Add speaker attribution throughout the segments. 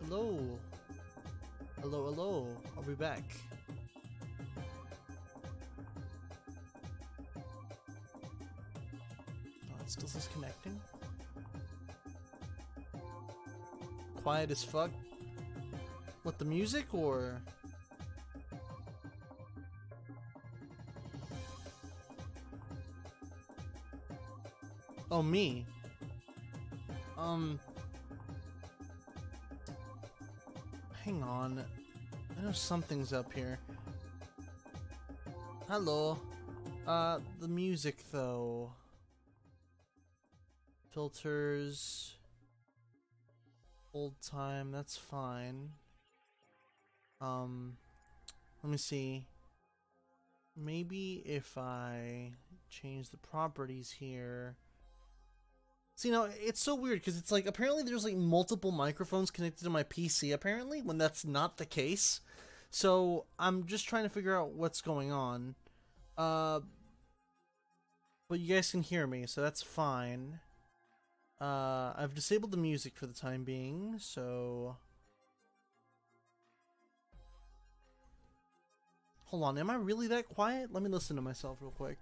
Speaker 1: Hello. Hello, hello. I'll be back. Oh, it's still disconnecting. Quiet as fuck. What, the music or? Oh, me. Hang on. I know something's up here. Hello. The music though. Filters. Old time, that's fine. Let me see. Maybe if I change the properties here. See, now it's so weird because it's like apparently there's like multiple microphones connected to my PC apparently when that's not the case. So I'm just trying to figure out what's going on. But you guys can hear me, so that's fine. I've disabled the music for the time being, so hold on, am I really that quiet? Let me listen to myself real quick.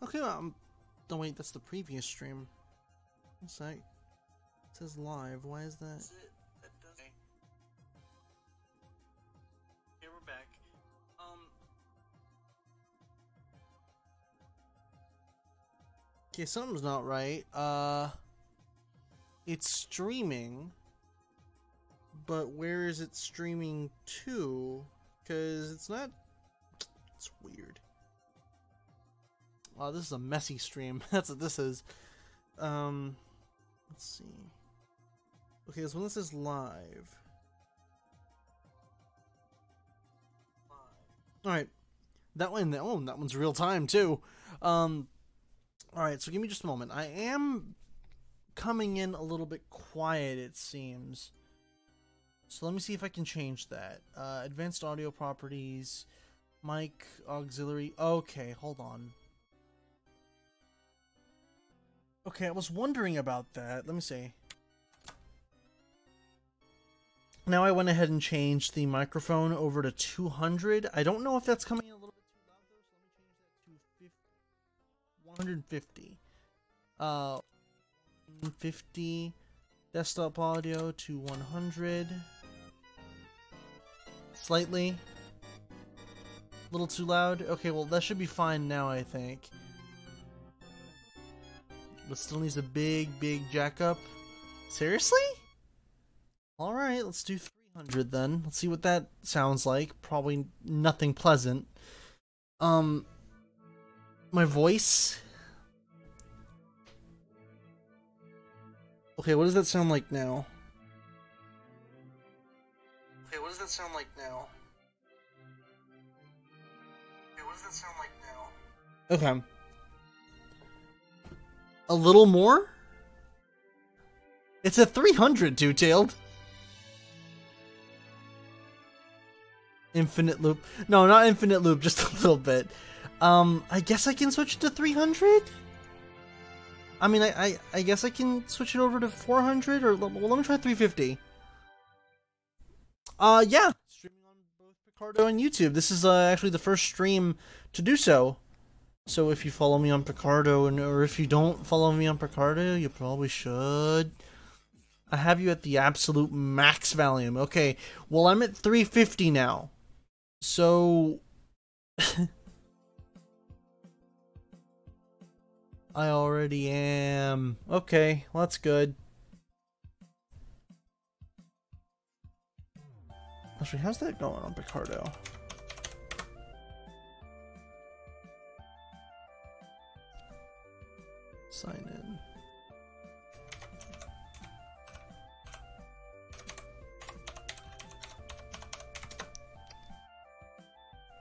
Speaker 1: Okay, oh wait, that's the previous stream. One sec. It says live, why is that? Okay, we're back. Okay, something's not right. It's streaming, but where is it streaming to? Because it's not... It's weird. Oh, this is a messy stream. That's what this is. Let's see. Okay, so when this is live. Alright. That one, oh, that one's real time too. Alright, so give me just a moment. I am coming in a little bit quiet, it seems. So let me see if I can change that. Advanced audio properties, mic, auxiliary. Okay, hold on. Okay, I was wondering about that. Let me see. Now I went ahead and changed the microphone over to 200. I don't know if that's coming in a little bit too loud though, so let me change that to 150. 150. Desktop audio to 100. Slightly. A little too loud. Okay, well that should be fine now, I think. But still needs a big jack up. Seriously? Alright, let's do 300 then. Let's see what that sounds like. Probably nothing pleasant. My voice. Okay, what does that sound like now? Okay. A little more? It's a 300, two-tailed. Infinite loop. No, not infinite loop, just a little bit. I guess I can switch it to 300? I mean, I guess I can switch it over to 400, or well, let me try 350. Yeah. Streaming on both Picarto and YouTube. This is actually the first stream to do so. So if you follow me on Picarto, or if you don't follow me on Picarto, you probably should. I have you at the absolute max volume. Okay, well I'm at 350 now. So... I already am. Okay, well that's good. Actually, how's that going on Picarto? Sign in.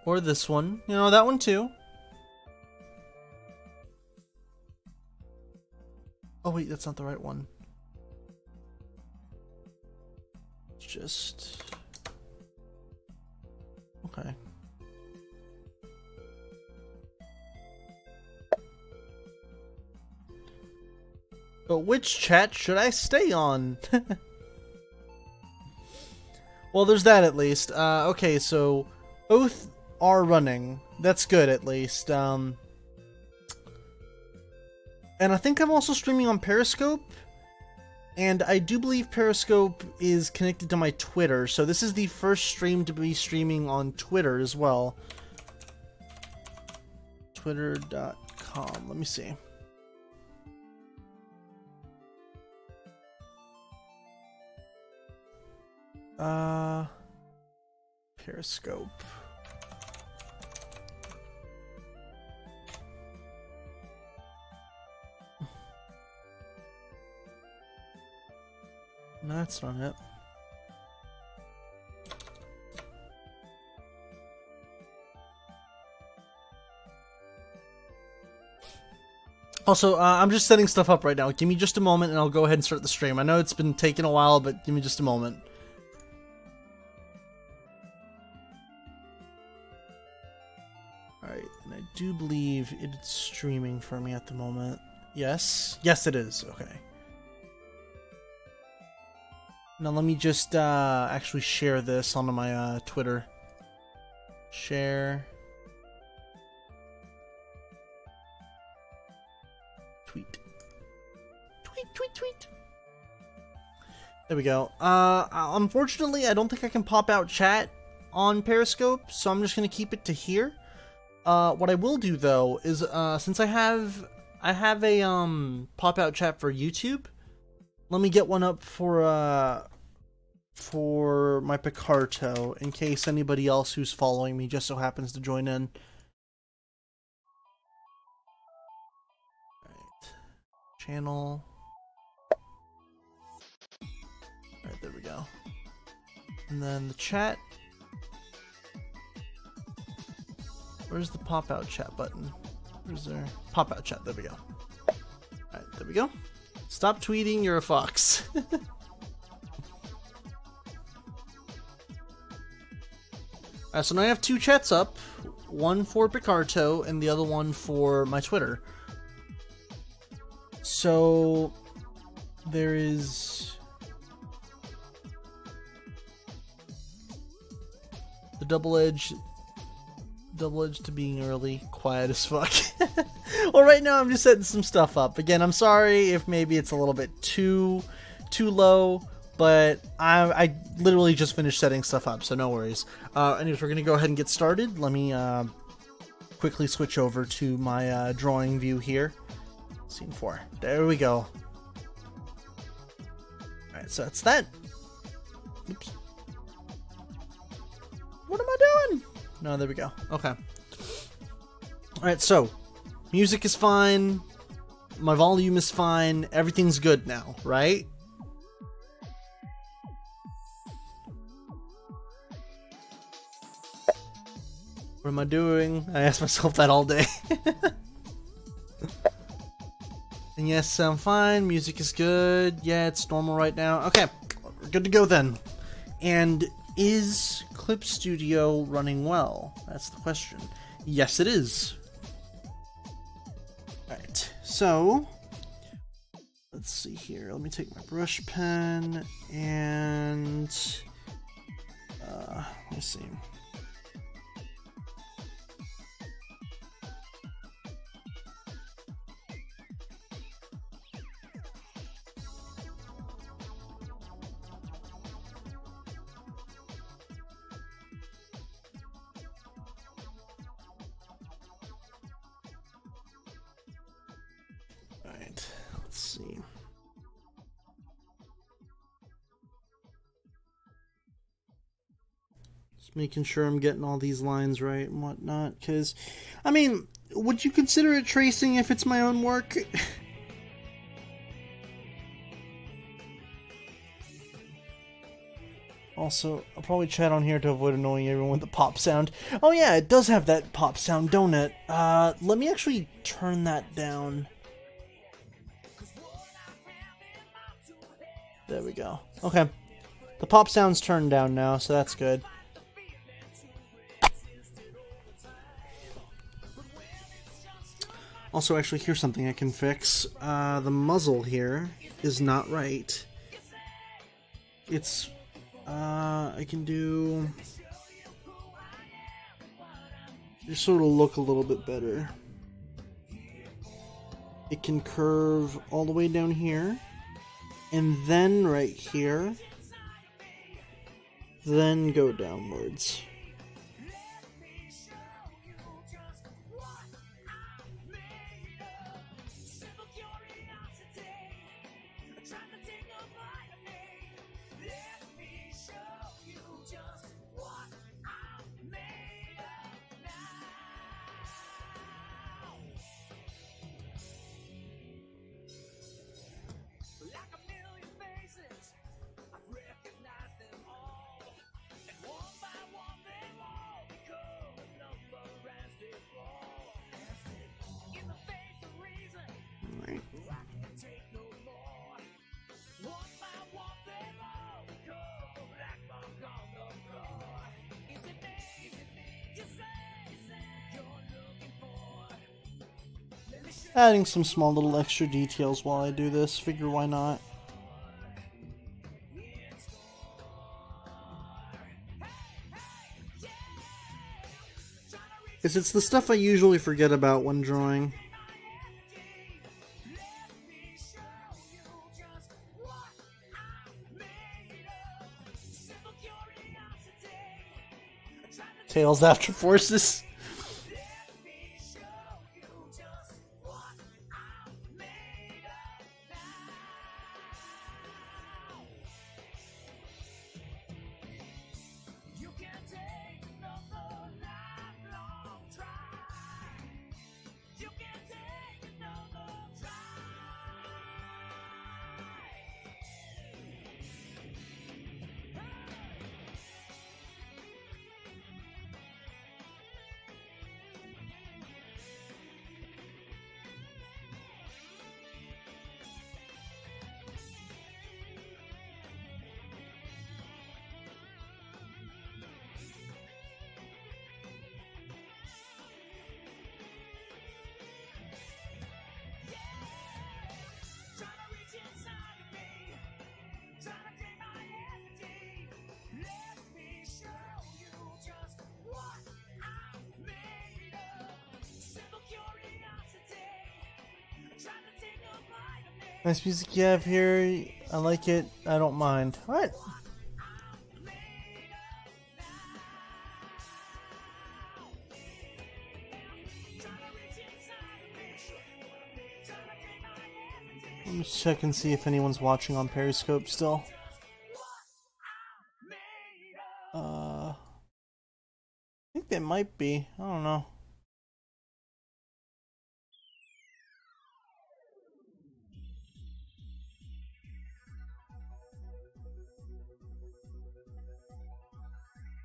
Speaker 1: Or this one. You know, that one too. Oh wait, that's not the right one. It's just... Okay. But which chat should I stay on? Well, there's that at least. Okay, so both are running. That's good at least. And I think I'm also streaming on Periscope. And I do believe Periscope is connected to my Twitter. So this is the first stream to be streaming on Twitter as well. Twitter.com. Let me see. Periscope. No, that's not it. Also, I'm just setting stuff up right now. Give me just a moment and I'll go ahead and start the stream. I know it's been taking a while, but give me just a moment. Alright, and I do believe it's streaming for me at the moment. Yes? Yes, it is. Okay. Now let me just actually share this onto my Twitter. Share. Tweet. Tweet, tweet, tweet. There we go. Unfortunately, I don't think I can pop out chat on Periscope, so I'm just going to keep it to here. What I will do, though, is since I have a pop out chat for YouTube, let me get one up for my Picarto in case anybody else who's following me just so happens to join in. Right. Channel. Alright, there we go. And then the chat. Where's the pop out chat button? Where's there? Pop out chat. There we go. Alright, there we go. Stop tweeting, you're a fox. Alright, so now I have two chats up. One for Picarto and the other one for my Twitter. So there is the double edge to being early, quiet as fuck. Well, right now I'm just setting some stuff up. Again, I'm sorry if maybe it's a little bit too low, but I literally just finished setting stuff up, so no worries. Anyways, we're gonna go ahead and get started. Let me quickly switch over to my drawing view here. Scene 4. There we go. Alright, so that's that. Oops. What am I doing? No, there we go. Okay. Alright, so music is fine. My volume is fine. Everything's good now, right? What am I doing? I ask myself that all day. And yes, I'm fine. Music is good. Yeah, it's normal right now. Okay, we're good to go then. And is Clip Studio running well? That's the question. Yes, it is. Alright, so let's see here. Let me take my brush pen and let me see. Alright, let's see. Just making sure I'm getting all these lines right and whatnot, because, I mean, would you consider it tracing if it's my own work? Also, I'll probably chat on here to avoid annoying everyone with the pop sound. Oh yeah, it does have that pop sound, don't it? Let me actually turn that down. There we go. Okay. The pop sound's turned down now, so that's good. Also, actually, here's something I can fix. The muzzle here is not right. It's, I can do... just sort of look a little bit better. It can curve all the way down here, and then right here, then go downwards. Adding some small little extra details while I do this. Figure why not. Because it's the stuff I usually forget about when drawing. Tails after forces. Nice music you have here. I like it. I don't mind. What? Let me check and see if anyone's watching on Periscope still. I think they might be. I don't know.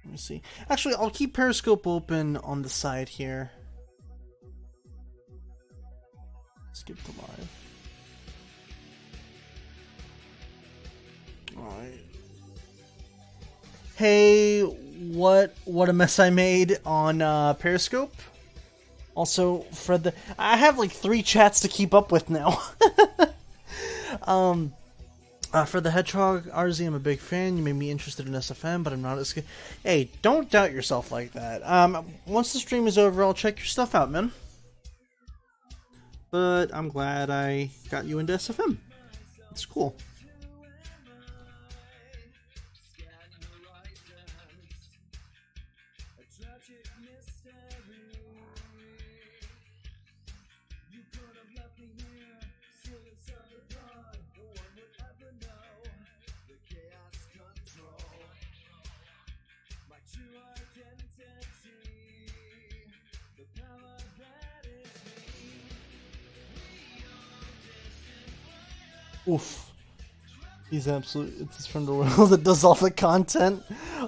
Speaker 1: Let me see. Actually, I'll keep Periscope open on the side here. Skip to live. Alright. Hey, what a mess I made on Periscope. Also, for I have like 3 chats to keep up with now. For the Hedgehog, Arrzee, I'm a big fan. You made me interested in SFM, but I'm not as good. Hey, don't doubt yourself like that. Once the stream is over, I'll check your stuff out, man. But I'm glad I got you into SFM. It's cool. Oof. He's absolute. It's his friend the world that does all the content.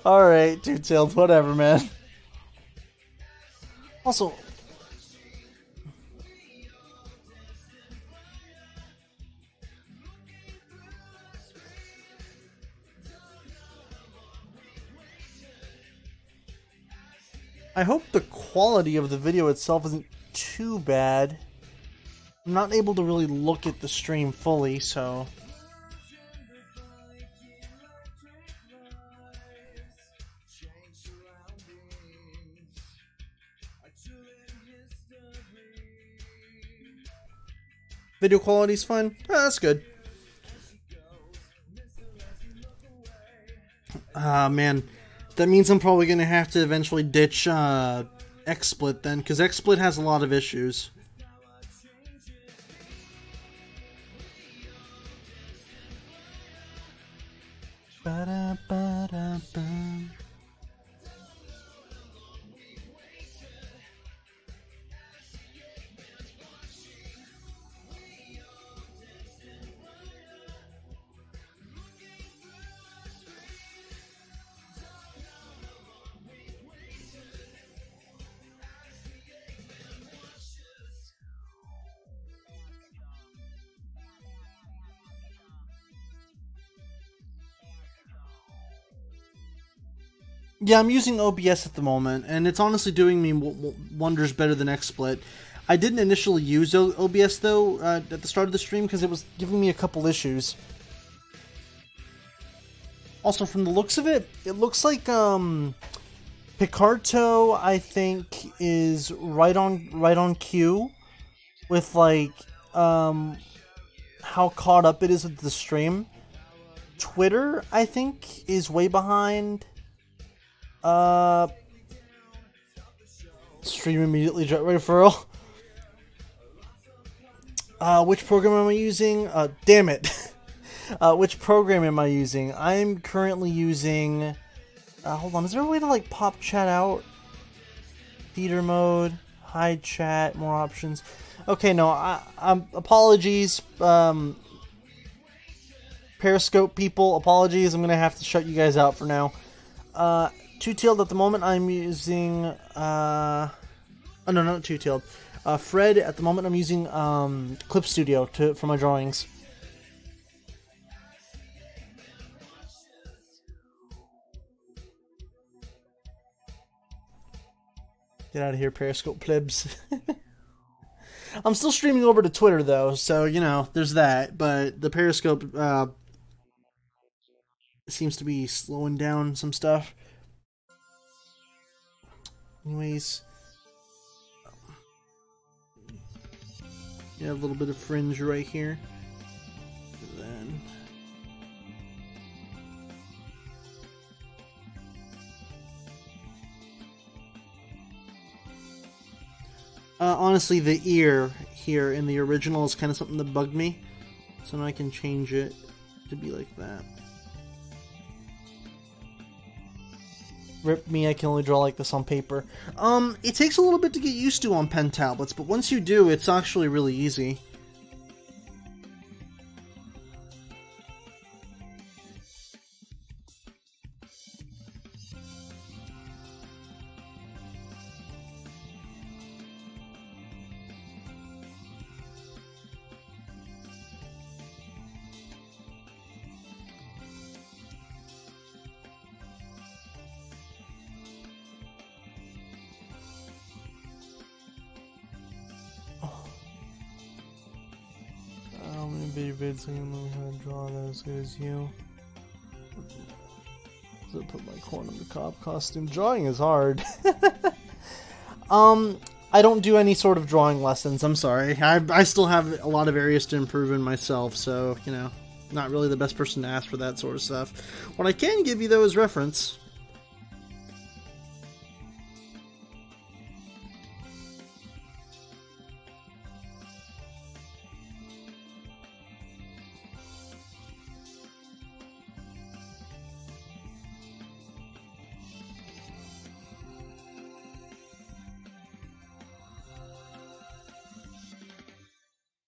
Speaker 1: Alright, Two-Tailed, whatever, man. Also, I hope the quality of the video itself isn't too bad. I'm not able to really look at the stream fully, so... Video quality's fine? Oh, that's good. Ah, man. That means I'm probably going to have to eventually ditch XSplit then, because XSplit has a lot of issues. Ba-da-ba-da-ba. Yeah, I'm using OBS at the moment, and it's honestly doing me wonders better than XSplit. I didn't initially use OBS, though, at the start of the stream, because it was giving me a couple issues. Also, from the looks of it, it looks like, Picarto, I think, is right on cue with, like, how caught up it is with the stream. Twitter, I think, is way behind. Stream immediately referral. Which program am I using? Damn it. Which program am I using? I'm currently using... hold on, is there a way to, like, pop chat out? Theater mode, hide chat, more options. Okay, no, apologies, Periscope people, apologies, I'm gonna have to shut you guys out for now. Two-tailed at the moment, I'm using, oh no, not two-tailed. Fred, at the moment I'm using, Clip Studio for my drawings. Get out of here, Periscope plebs. I'm still streaming over to Twitter, though, so, you know, there's that. But the Periscope seems to be slowing down some stuff. Anyways. You have a little bit of fringe right here. And then... honestly, the ear here in the original is kind of something that bugged me. So now I can change it to be like that. Rip me, I can only draw like this on paper. It takes a little bit to get used to on pen tablets, but once you do, it's actually really easy. So I can learn how to draw that as good as you. So I put my corn in the cop costume. Drawing is hard. I don't do any sort of drawing lessons. I'm sorry. I still have a lot of areas to improve in myself, so, you know, not really the best person to ask for that sort of stuff. What I can give you, though, is reference.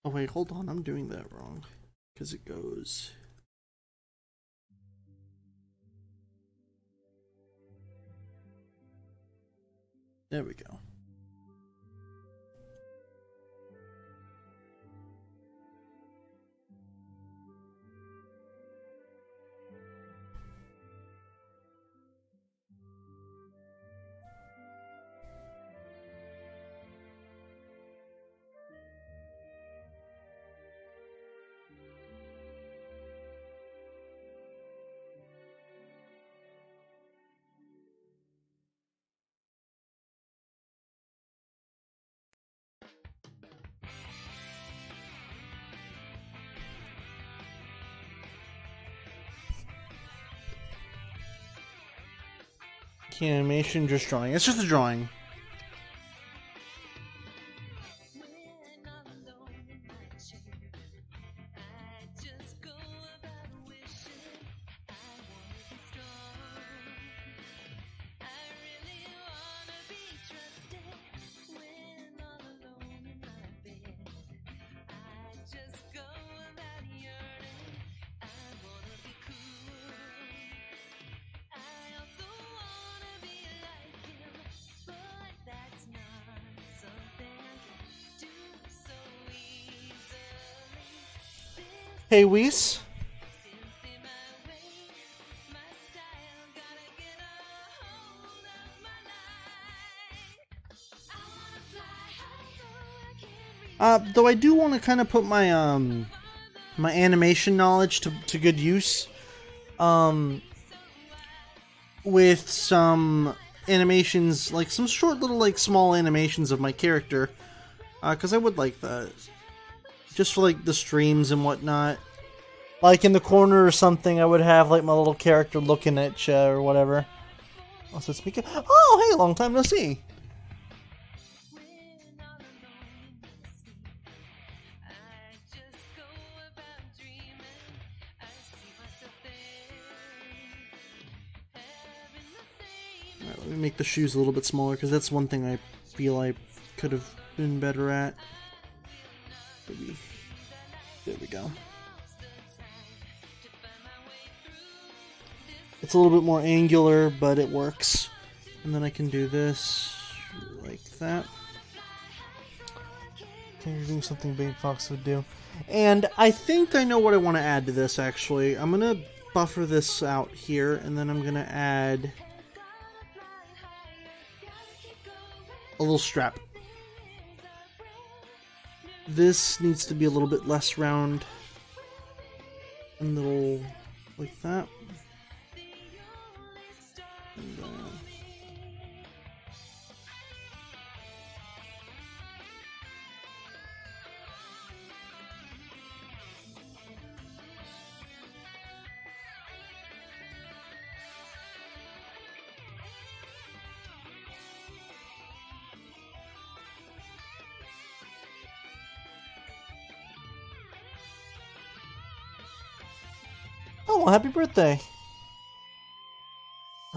Speaker 1: Oh wait, hold on, I'm doing that wrong. Because it goes... There we go. Key animation, just drawing. It's just a drawing. Hey, Weiss. Though I do want to kind of put my my animation knowledge to good use. With some animations, like some short little like small animations of my character, because I would like that. Just for like the streams and whatnot. Like in the corner or something, I would have like my little character looking at you or whatever. Also, it's Mika. Oh, hey, long time no see. Alright, let me make the shoes a little bit smaller because that's one thing I feel I could have been better at. Maybe. There we go. It's a little bit more angular, but it works. And then I can do this like that. Okay, you're doing something Bait Fox would do. And I think I know what I want to add to this, actually. I'm going to buffer this out here, and then I'm going to add a little strap. This needs to be a little bit less round. A little like that. And, oh, happy birthday!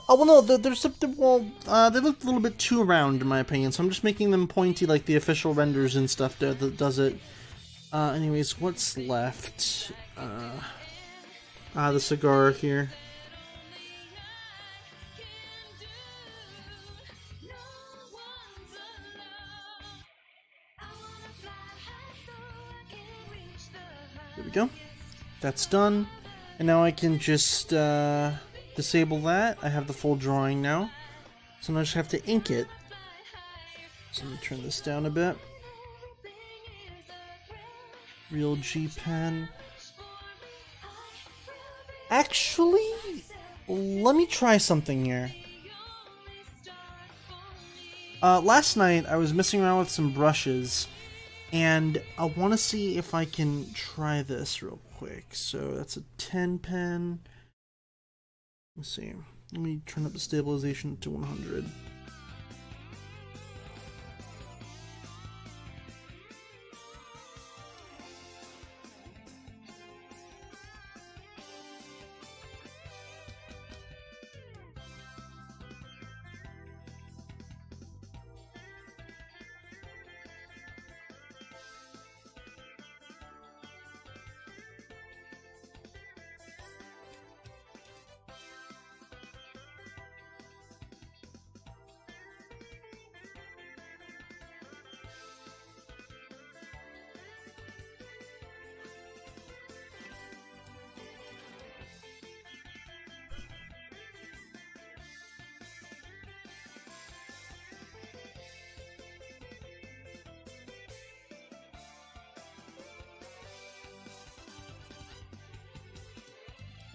Speaker 1: Oh, well, no, there's something, well, they look a little bit too round, in my opinion, so I'm just making them pointy like the official renders and stuff that does it. Anyways, what's left? The cigar here. There we go. That's done. And now I can just, disable that. I have the full drawing now. So now I just have to ink it. So let me turn this down a bit. Real G pen. Actually, let me try something here. Last night I was messing around with some brushes, and I want to see if I can try this real quick. So that's a 10 pen. Let's see. Let me turn up the stabilization to 100.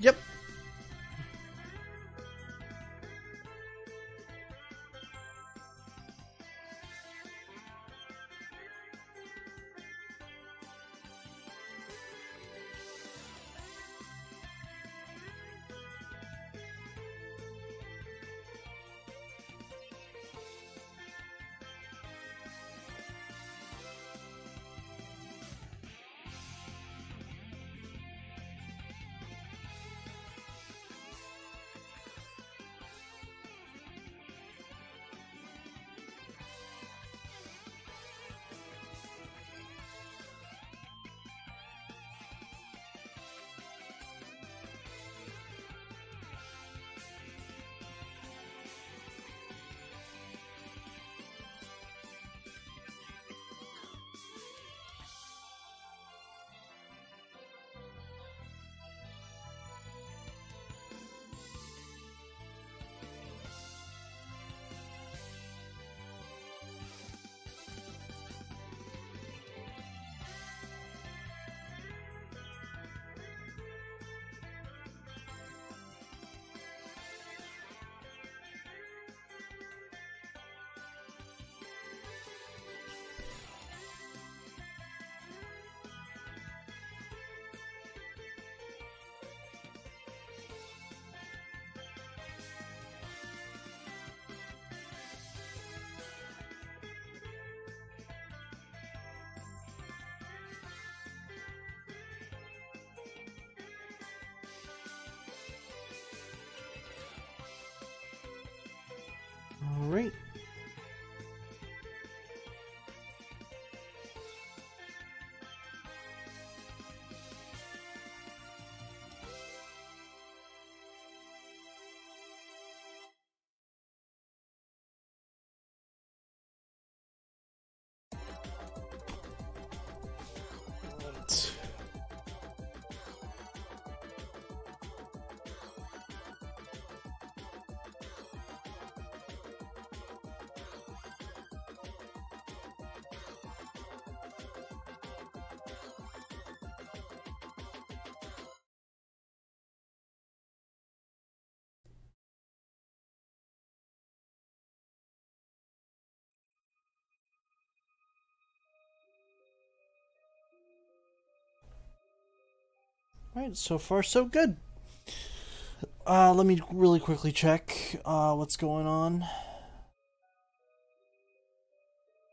Speaker 1: Yep. All right. All right, so far so good. Let me really quickly check what's going on.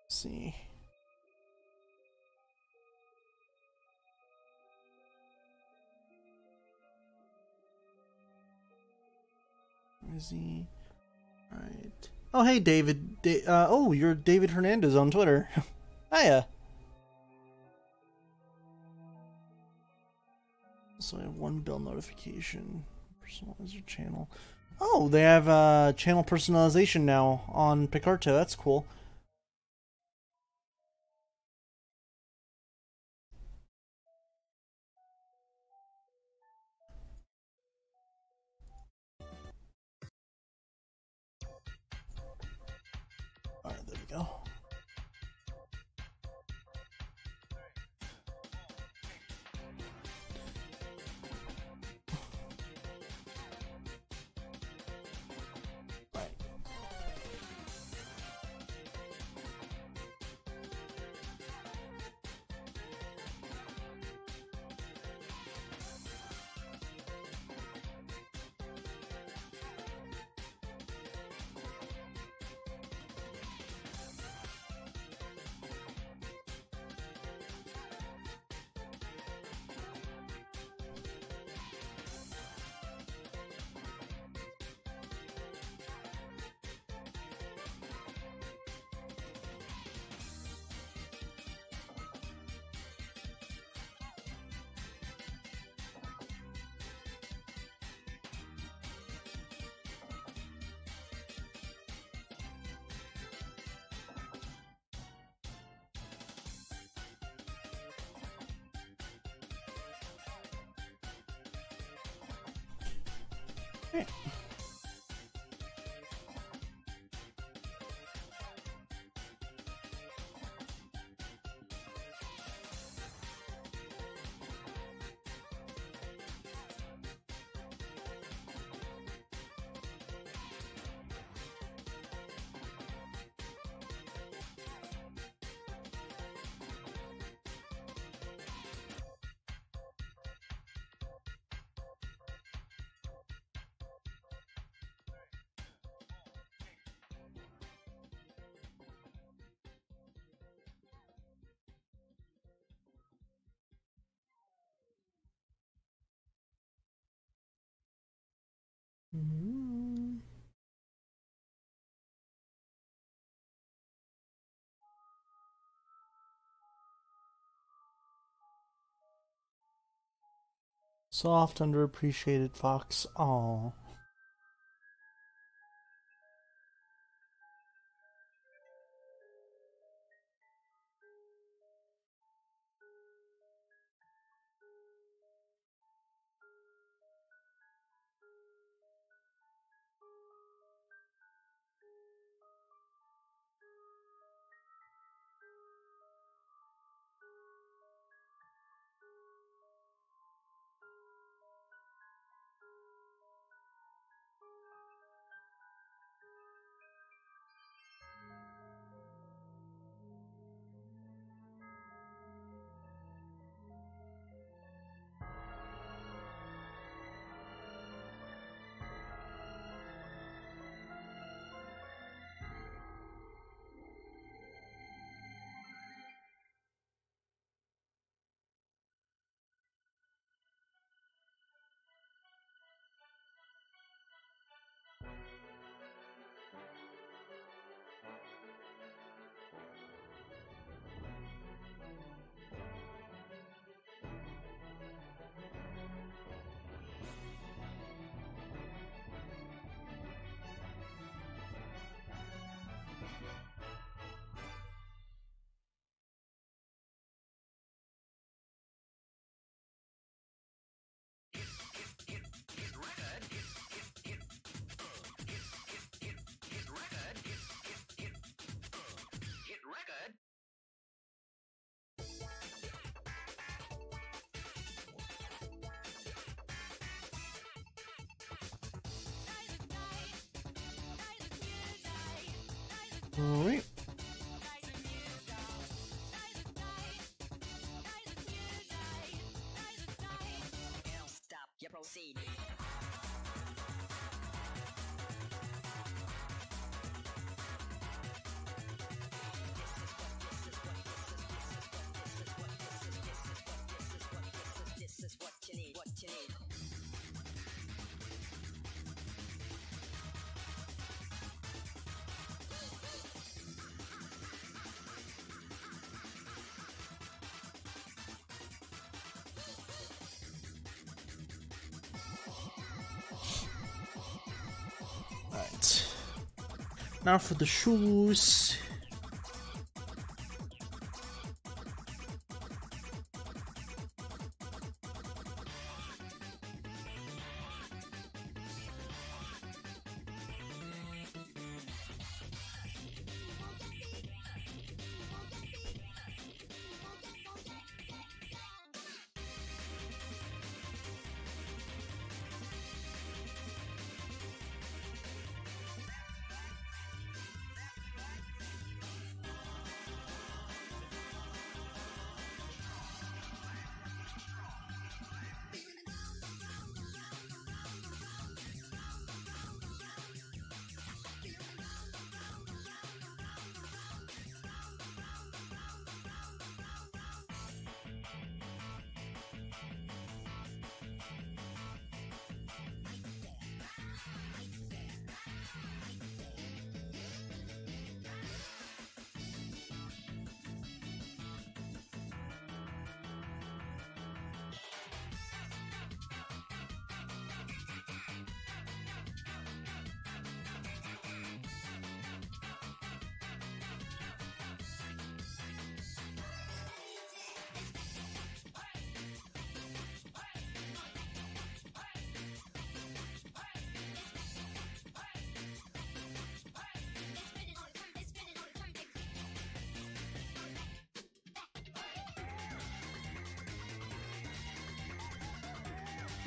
Speaker 1: Let's see. Where is he? All right. Oh, hey, David. Oh, you're David Hernandez on Twitter. Hiya. So I have one bell notification. Personalize your channel. Oh, they have channel personalization now on Picarto. That's cool. All right, there we go. Okay. Mm-hmm. Soft, underappreciated fox. Aww. Alright. Alright. Now for the shoes.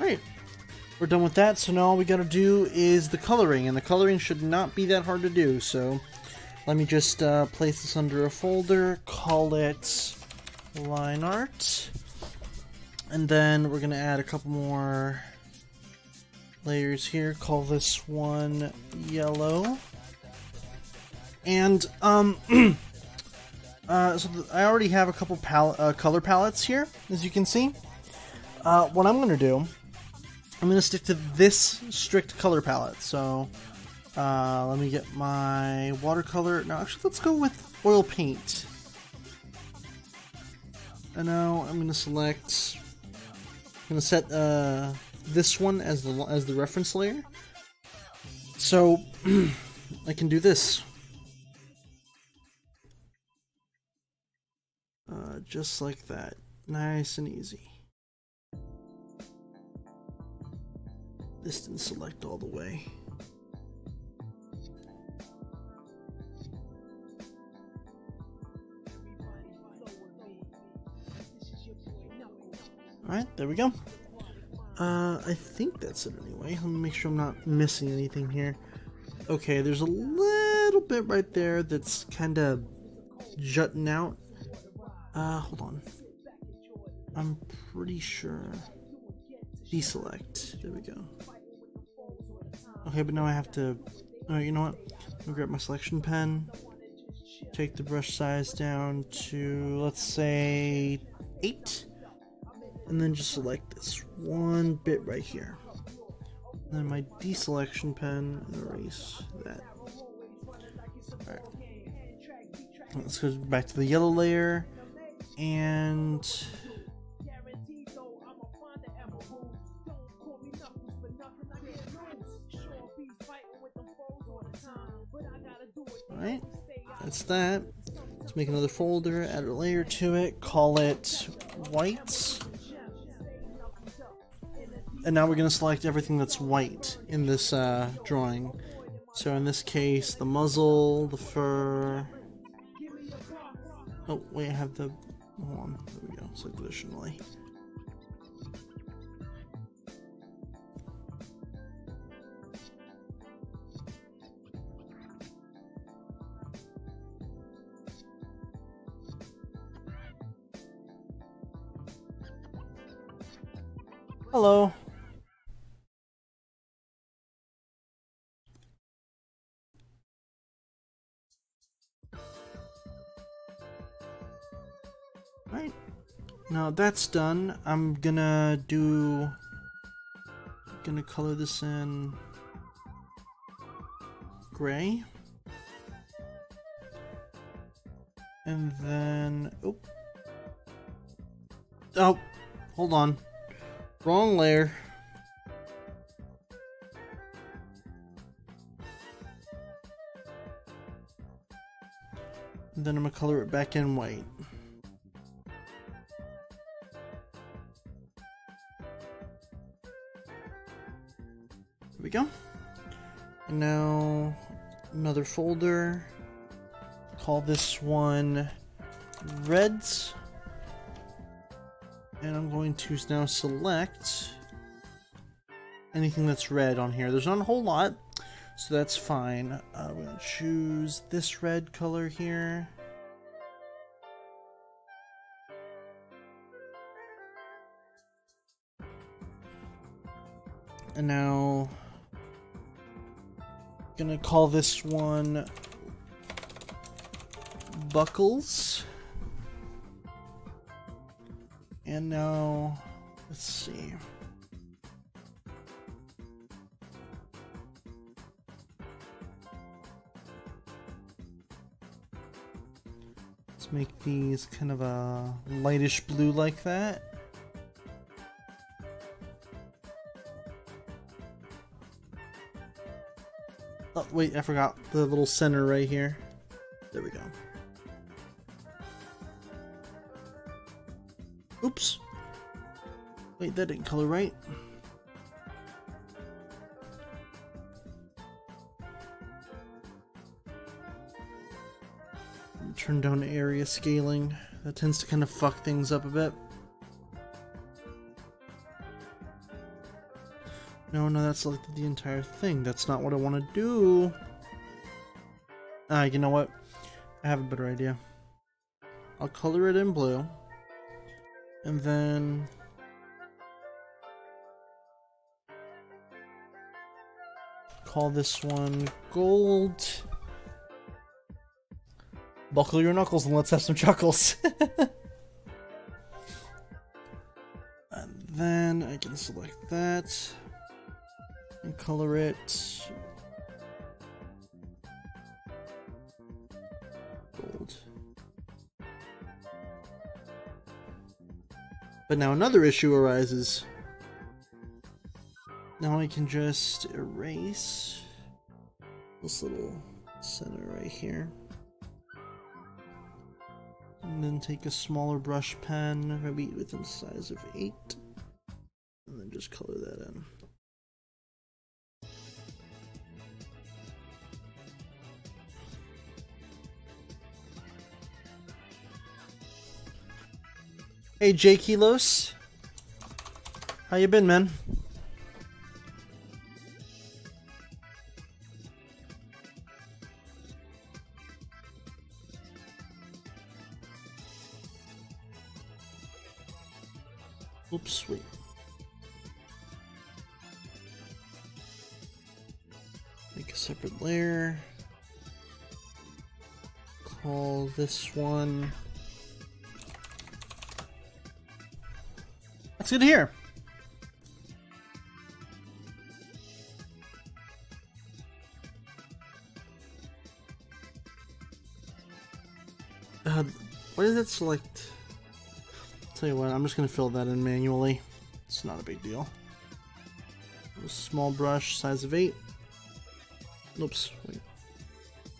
Speaker 1: Alright, we're done with that, so now all we gotta do is the coloring, and the coloring should not be that hard to do, so let me just place this under a folder, call it line art, and then we're gonna add a couple more layers here, call this one yellow, and I already have a couple color palettes here, as you can see. What I'm gonna do, I'm going to stick to this strict color palette, so let me get my watercolor. No, actually, let's go with oil paint. And now I'm going to select, I'm going to set this one as the reference layer, so I can do this. Just like that, nice and easy. This didn't select all the way. Alright, there we go. I think that's it anyway. Let me make sure I'm not missing anything here. Okay, there's a little bit right there that's kind of jutting out. Hold on. I'm pretty sure. Deselect. There we go. Okay, but now I have to... Alright, you know what? I'll grab my selection pen. Take the brush size down to, let's say, 8. And then just select this one bit right here. And then my deselection pen, erase that. Alright. Let's go back to the yellow layer. And... Alright, that's that. Let's make another folder, add a layer to it, call it white. And now we're going to select everything that's white in this drawing. So in this case, the muzzle, the fur... Oh, wait, I have the... Hold on, there we go, select additionally. Hello. Right. Now that's done. I'm gonna color this in gray. And then, oh, hold on. Wrong layer. And then I'm gonna color it back in white. There we go. And now another folder. Call this one Reds. And I'm going to now select anything that's red on here. There's not a whole lot, so that's fine. I'm going to choose this red color here. And now I'm going to call this one Buckles. And now, let's see. Let's make these kind of a lightish blue like that. Oh, wait, I forgot the little center right here. There we go. Oops. Wait, that didn't color right. Turn down area scaling. That tends to kind of fuck things up a bit. No, that's selected the entire thing. That's not what I want to do. You know what? I have a better idea. I'll color it in blue. And then call this one Gold. Buckle your knuckles and let's have some chuckles. And then I can select that and color it gold. But now another issue arises. Now I can just erase this little center right here. And then take a smaller brush pen, maybe within the size of 8. And then just color that in. Hey J Kilos, how you been, man? Oops, wait. Make a separate layer. Call this one. That's good to hear. What does that select? Tell you what, I'm just gonna fill that in manually. It's not a big deal. A small brush, size of 8. Oops, wait.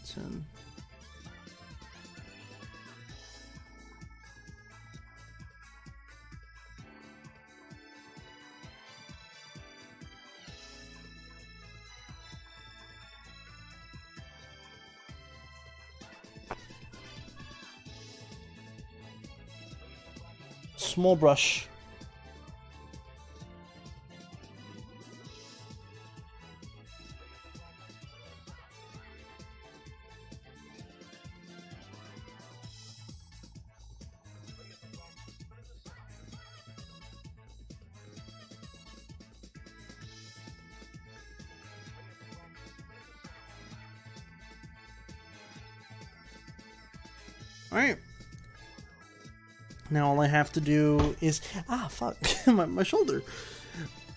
Speaker 1: 10. Small brush. Alright. Now all I have to do is... Ah, fuck. my shoulder.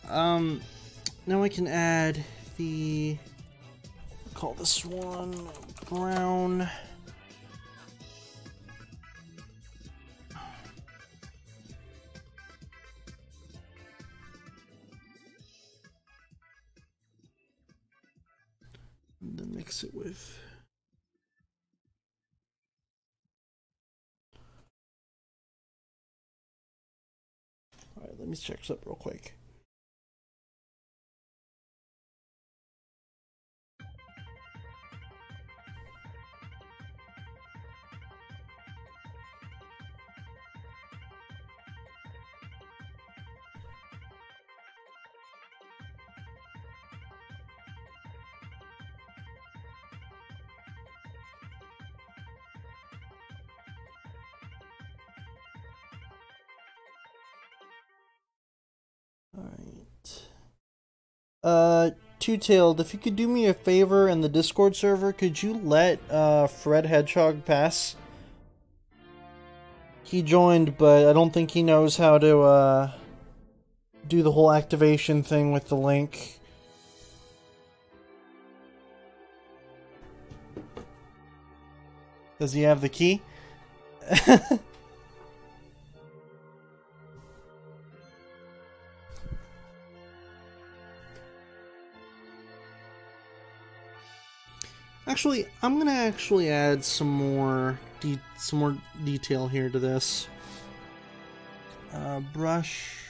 Speaker 1: Now I can add the... Call this one brown. And then mix it with... Alright, let me check this up real quick. Alright. Two-Tailed, if you could do me a favor in the Discord server, could you let Fred Hedgehog pass? He joined, but I don't think he knows how to do the whole activation thing with the link. Does he have the key? Actually, I'm gonna add some more detail here to this. Brush.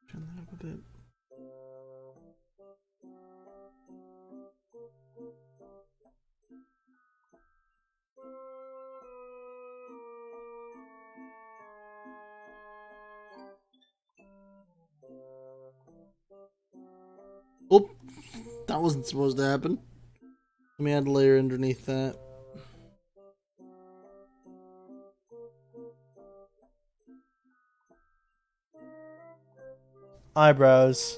Speaker 1: Turn that up a bit. Oh, that wasn't supposed to happen. Let me add a layer underneath that. Eyebrows.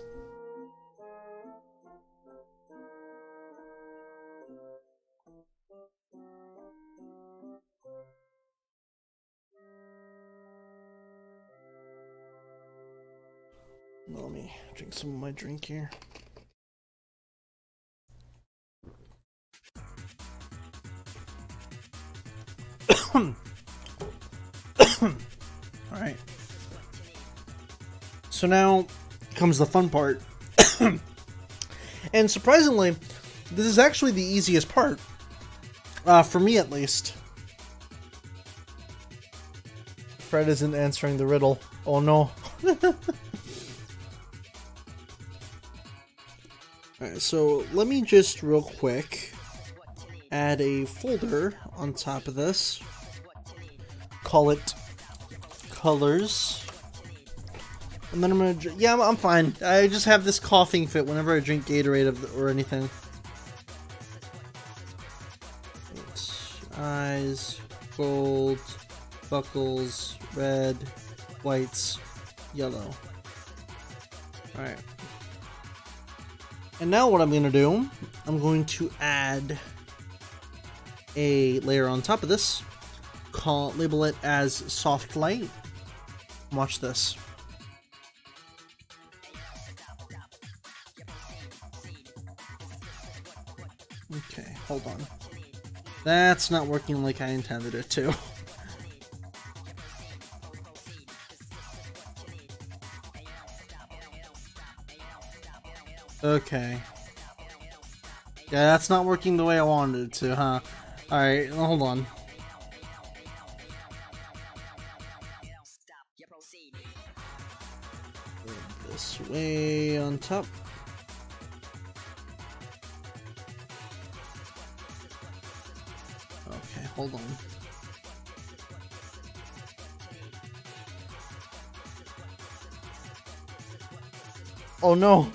Speaker 1: Let me drink some of my drink here. Alright. So now comes the fun part. And surprisingly, this is actually the easiest part. For me at least. Fred isn't answering the riddle. Oh no. Alright, so let me just real quick add a folder on top of this. Call it colors. And then I'm gonna yeah, I'm fine. I just have this coughing fit whenever I drink Gatorade or anything. Eyes, gold, buckles, red, whites, yellow. Alright. And now what I'm gonna do, I'm going to add a layer on top of this. Label it as soft light. Watch this. Okay, hold on. That's not working like I intended it to. Okay. Yeah, that's not working the way I wanted it to, huh? Alright, hold on. This way on top. Okay, hold on. Oh no.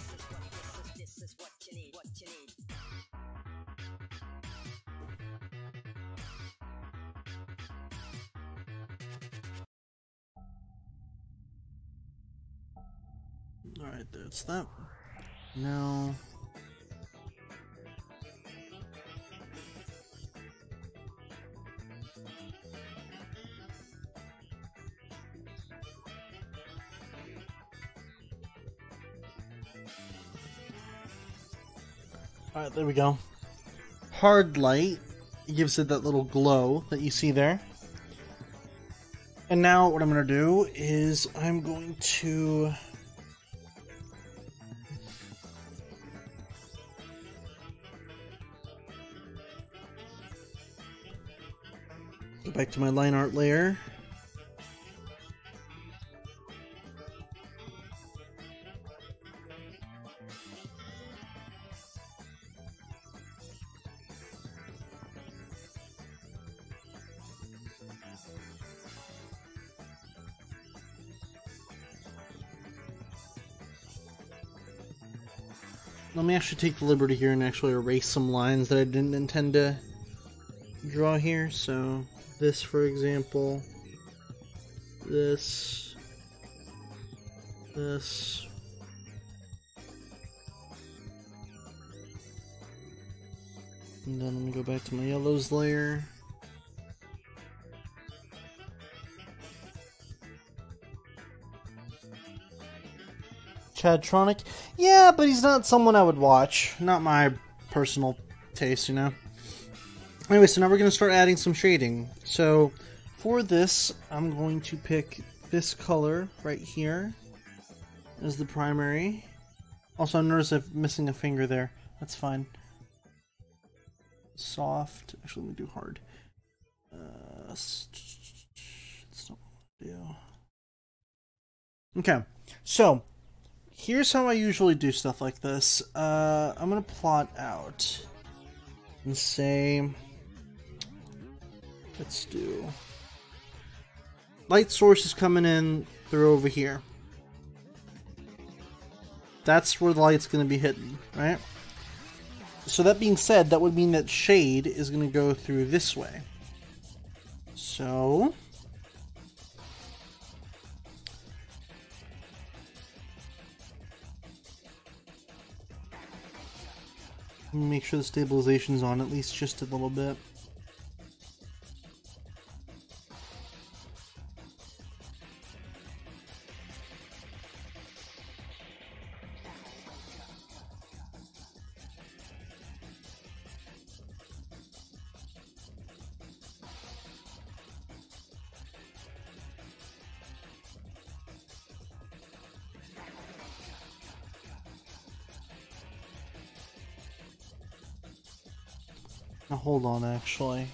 Speaker 1: Alright, that's that. No. Alright, there we go. Hard light. It gives it that little glow that you see there. And now what I'm going to do is I'm going to... go back to my line art layer. Let me actually take the liberty here and actually erase some lines that I didn't intend to draw here. So this, for example, this, and then I'm gonna go back to my yellows layer. Chadtronic? Yeah, but he's not someone I would watch. Not my personal taste, you know? Anyway, so now we're going to start adding some shading. So, for this, I'm going to pick this color right here as the primary. Also, I noticed I'm missing a finger there. That's fine. Soft. Actually, let me do hard. That's not what I do. Okay, so... here's how I usually do stuff like this. I'm gonna plot out and say, let's do light source is coming in through over here. That's where the light's gonna be hitting, right? So that being said, that would mean that shade is gonna go through this way. So make sure the stabilization's on at least just a little bit. Now hold on, actually.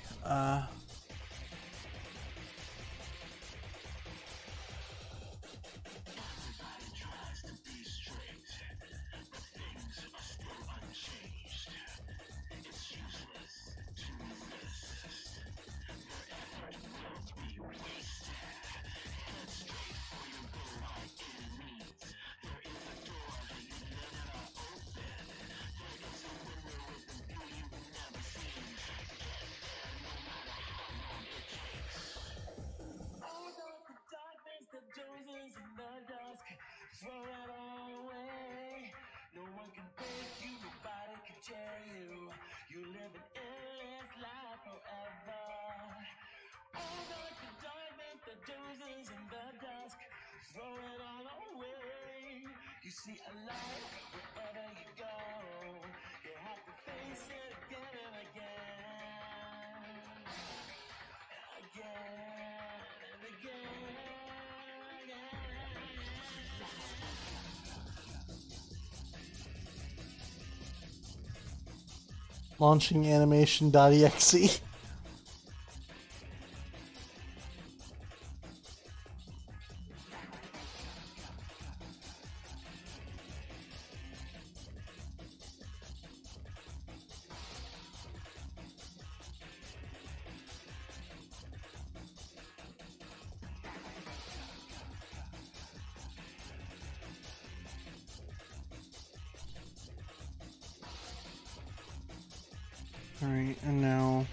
Speaker 2: You see a light wherever you go. You have to face it again and again. Again and again.
Speaker 1: Launching animation.exe. Alright, and now...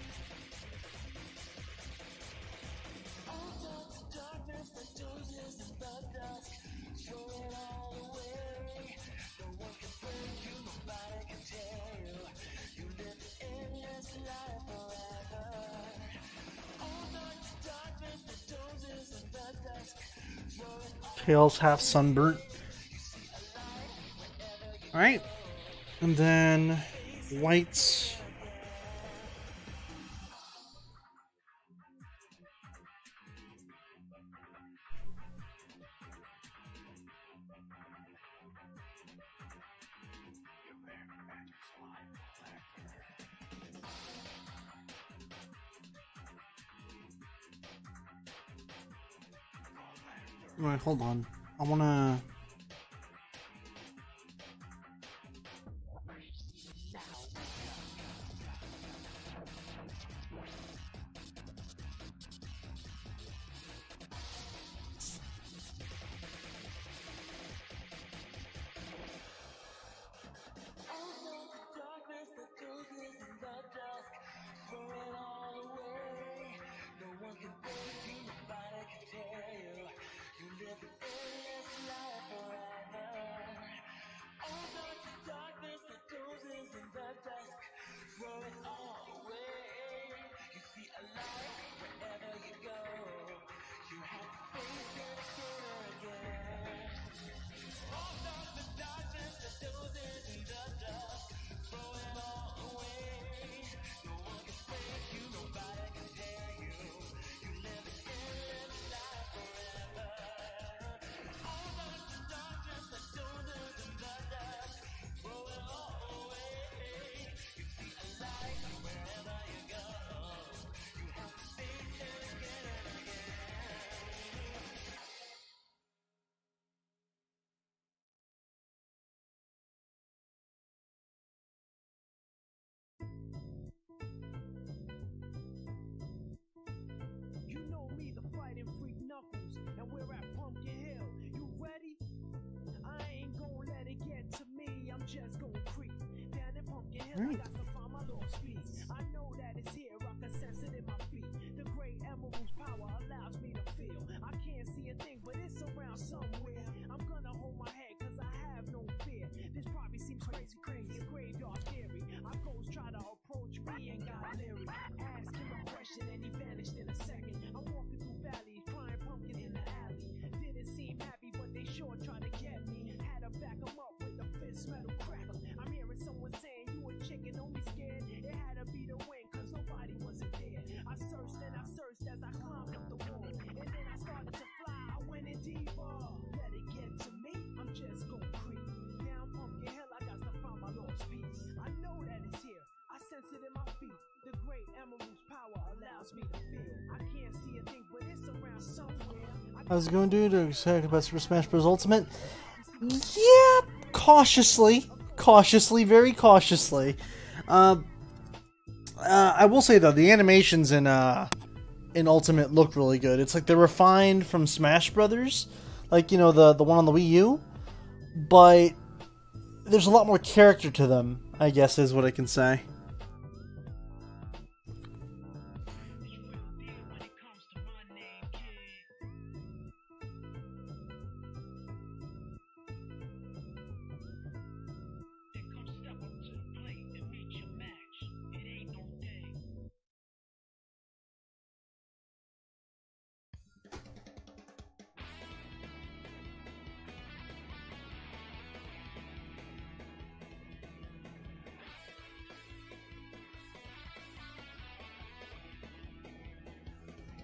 Speaker 1: Tails half sunburnt. Alright. And then whites. Alright, hold on. I wanna...
Speaker 2: You know me, the fighting freak Knuckles, and we're at Pumpkin Hill. You ready? I ain't gonna let it get to me. I'm just gonna creep down in Pumpkin Hill. I got to find my little speed. I know that it's here. I can sense it in my feet. The great emerald's power allows me to feel. I can't see a thing, but it's around somewhere. I'm gonna hold my head, cause I have no fear. This probably seems crazy, graveyard theory. Our ghosts try to approach me and got leery. Ask him a question and he vanished in a second. I'm walking through valleys, crying pumpkin in the alley. Didn't seem happy, but they sure tried to get me. Had to back them up with a fist metal cracker. I'm hearing someone saying, you a chicken, don't be scared. It had to be the wind, cause nobody wasn't there. I searched and I searched as I climbed up the wall. And then I started to fly, I went in deeper. Let it get to me, I'm just gonna creep. Down Pumpkin Hill, I got to find my lost peace. I know that it's here, I sense it in my feet. The great emerald's power allows me to feel. I can't see a thing, but it's around somewhere.
Speaker 1: How's it going, dude? Excited about Super Smash Bros. Ultimate? Yeah, cautiously. Cautiously, very cautiously. I will say, though, the animations in Ultimate look really good. It's like they're refined from Smash Brothers. Like, you know, the one on the Wii U. But there's a lot more character to them, I guess is what I can say.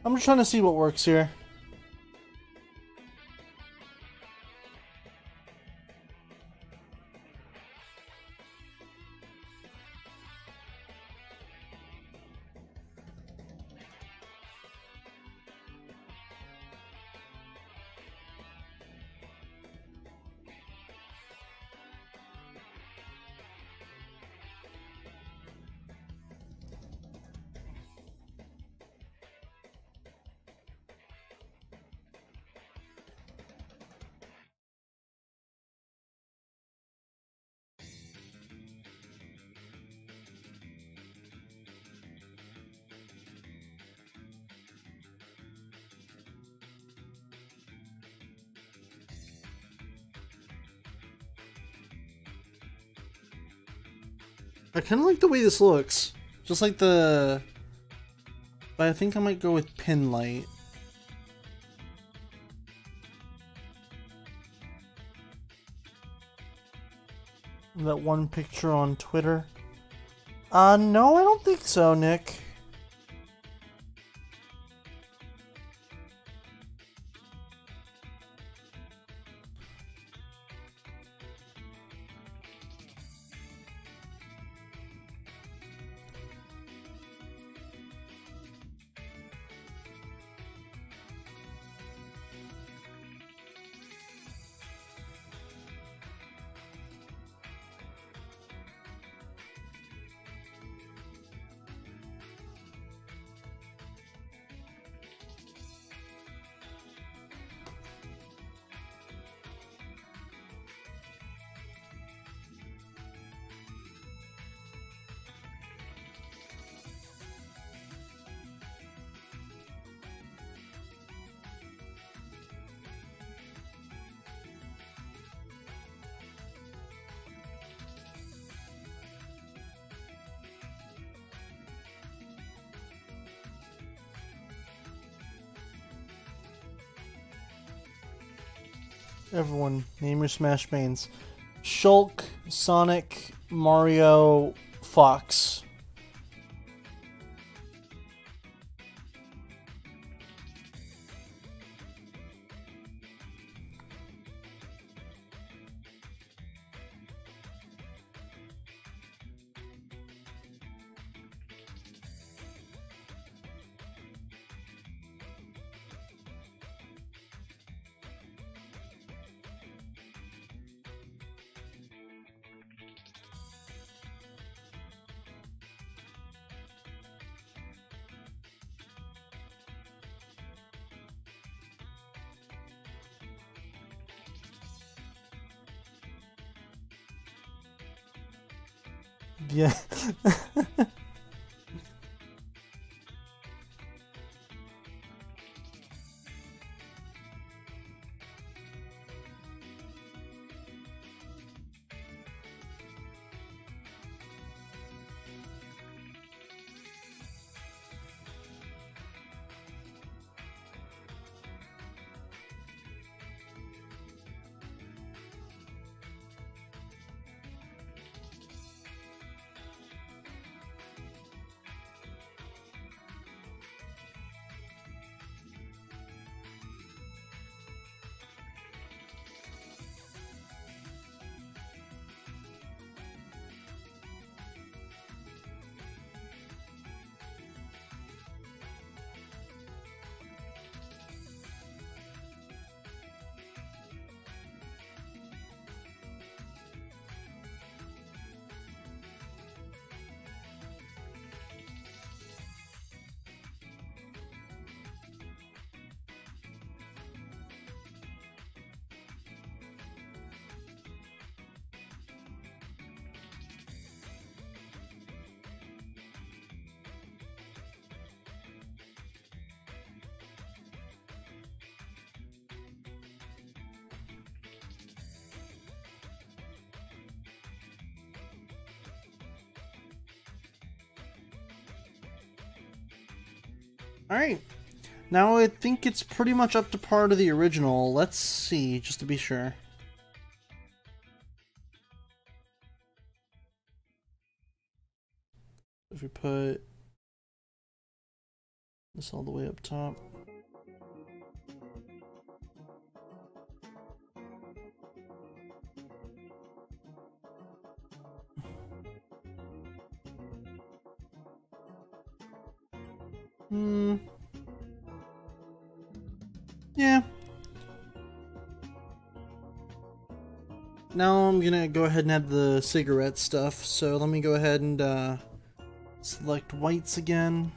Speaker 1: I'm just trying to see what works here. I kind of like the way this looks. Just like the... But I think I might go with pin light. That one picture on Twitter. No, I don't think so, Nick. Everyone, name your Smash mains. Shulk, Sonic, Mario, Fox. Yeah. Alright. Now I think it's pretty much up to par to the original. Let's see, just to be sure. If we put this all the way up top. Yeah. Now I'm gonna go ahead and add the cigarette stuff. So let me go ahead and select whites again.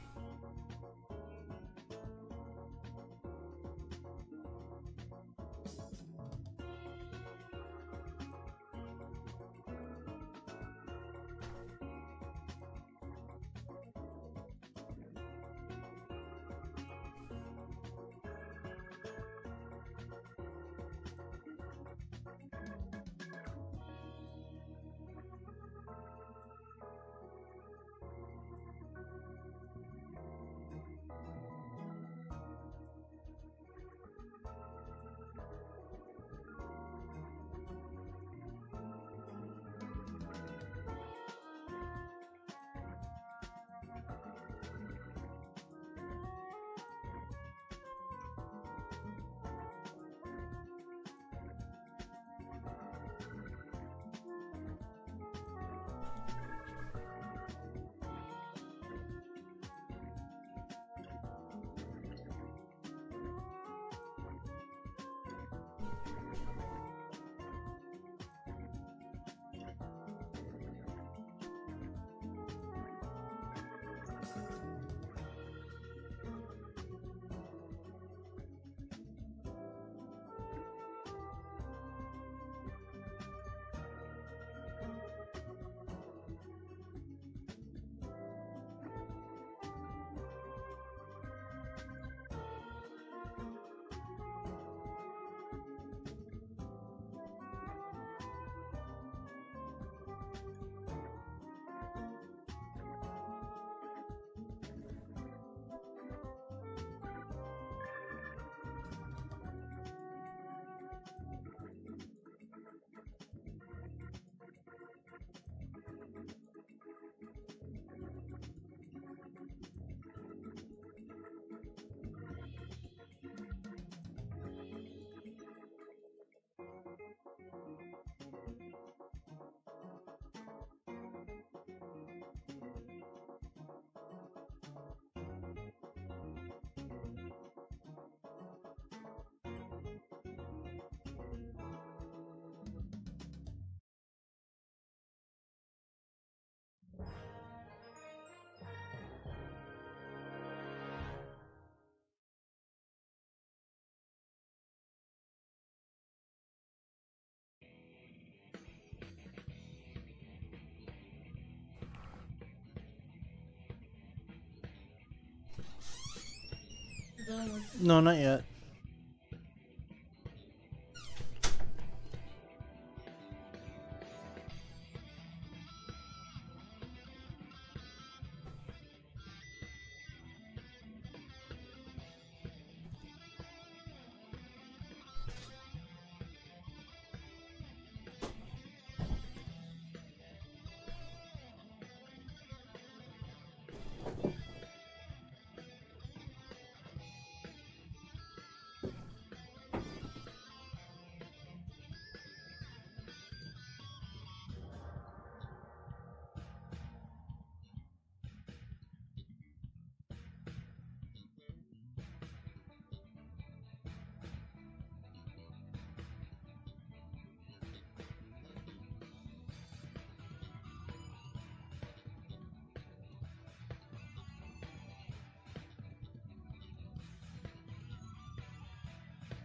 Speaker 1: No, not yet.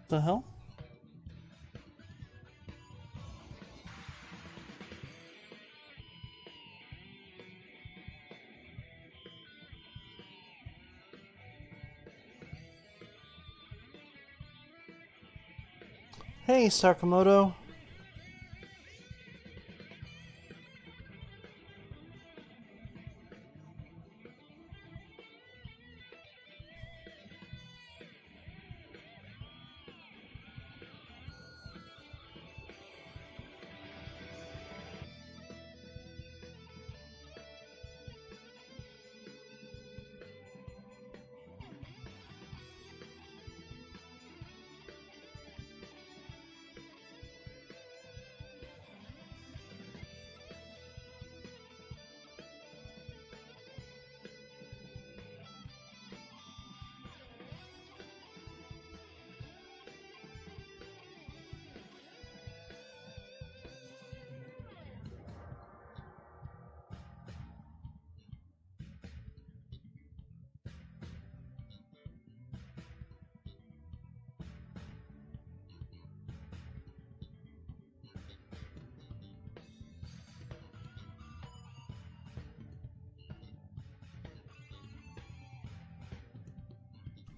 Speaker 1: The hell? Hey, Sakamoto.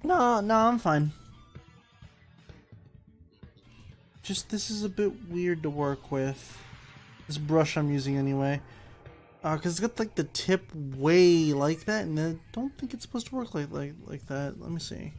Speaker 1: No, I'm fine. Just, this is a bit weird to work with. This brush I'm using anyway. Cause it's got like the tip way like that, and I don't think it's supposed to work like that. Let me see.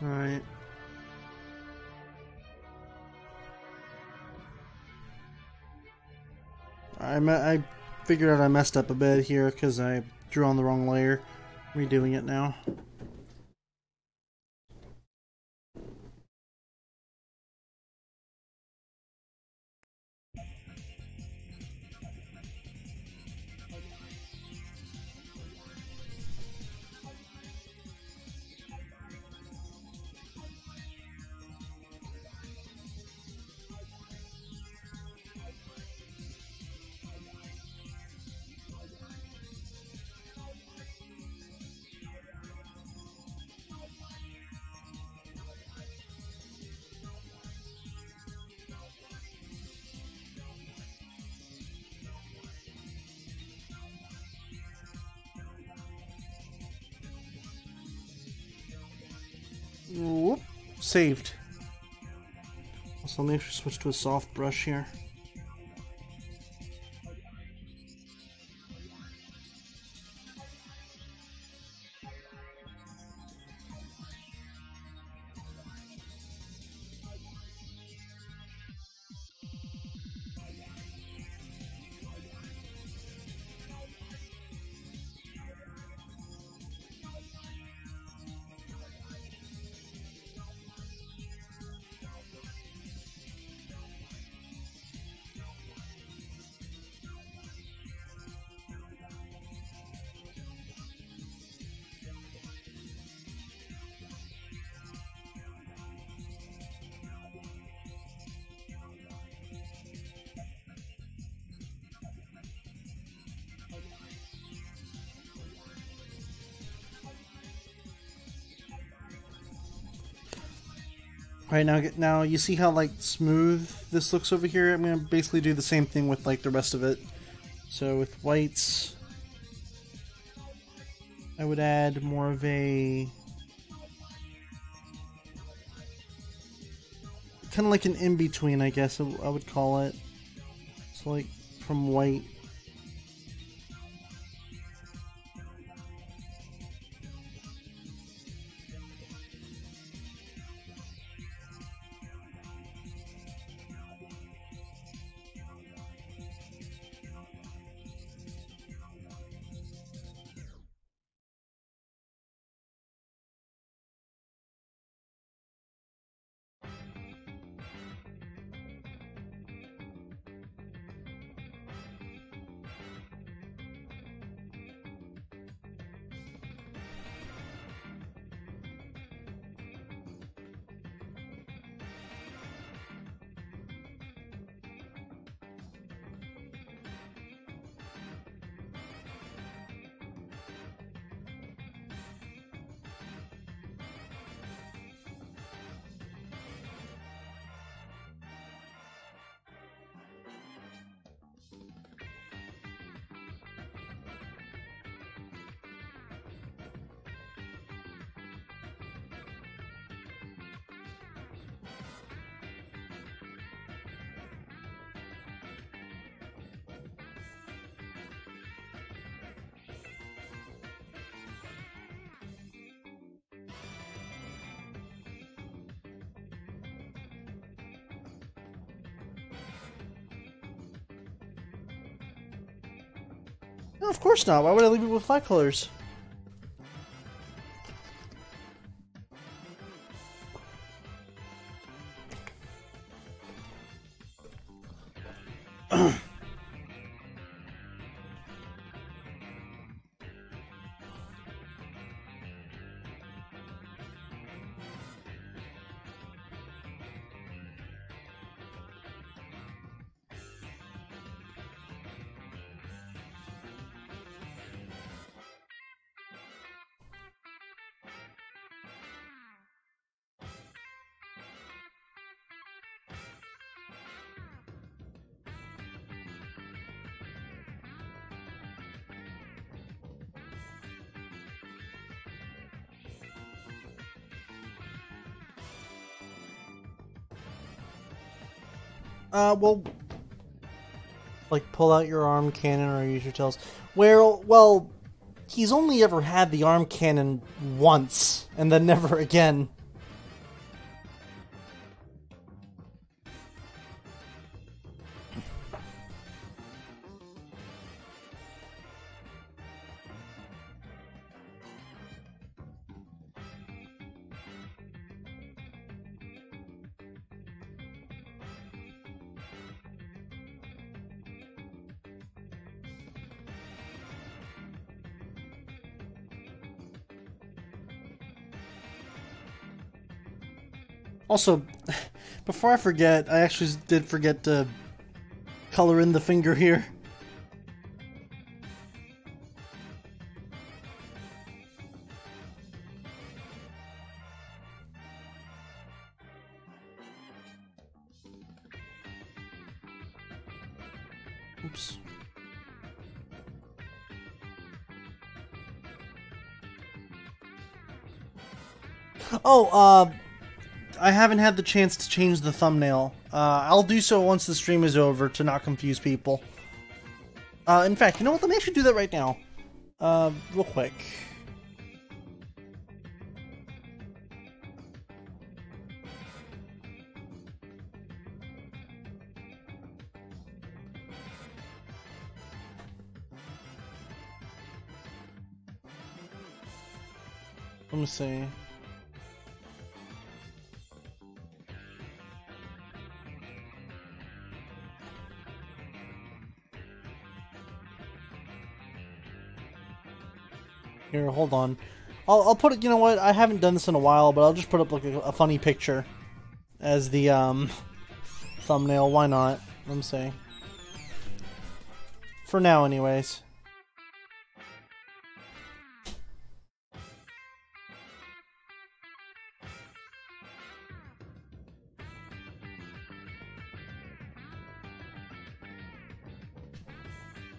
Speaker 1: Alright. I figured out I messed up a bit here because I drew on the wrong layer. Redoing it now. Whoop. Saved. So let me actually switch to a soft brush here. Right now you see how like smooth this looks over here? I'm gonna basically do the same thing with like the rest of it. So with whites, I would add more of a kind of like an in-between, I guess I would call it. So like from white. No, of course not. Why would I leave it with flat colors? Well, like pull out your arm cannon or use your tails. Well, he's only ever had the arm cannon once, and then never again. Also, before I forget, I actually did forget to color in the finger here. Oops. Oh, I haven't had the chance to change the thumbnail. I'll do so once the stream is over to not confuse people. In fact, you know what? Let me actually do that right now. Real quick. Let me see. Here, hold on. I'll put it. You know what? I haven't done this in a while, but I'll just put up like a funny picture as the thumbnail. Why not? Let me see. For now, anyways.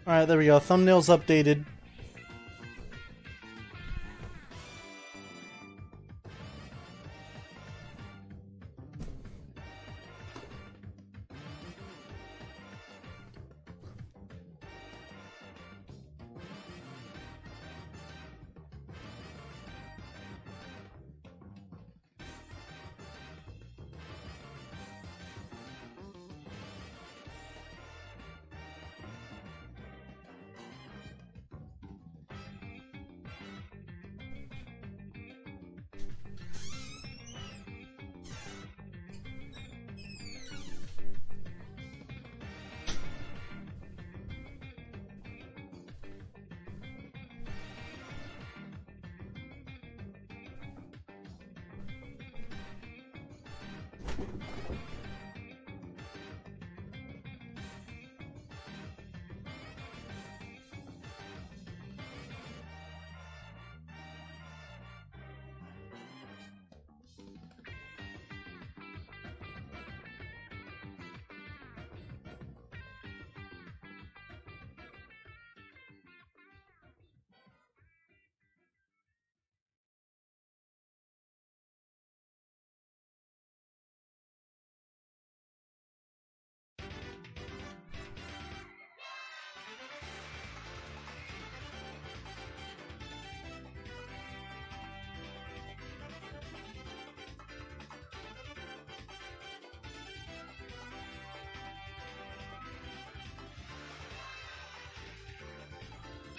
Speaker 1: Alright, there we go. Thumbnail's updated.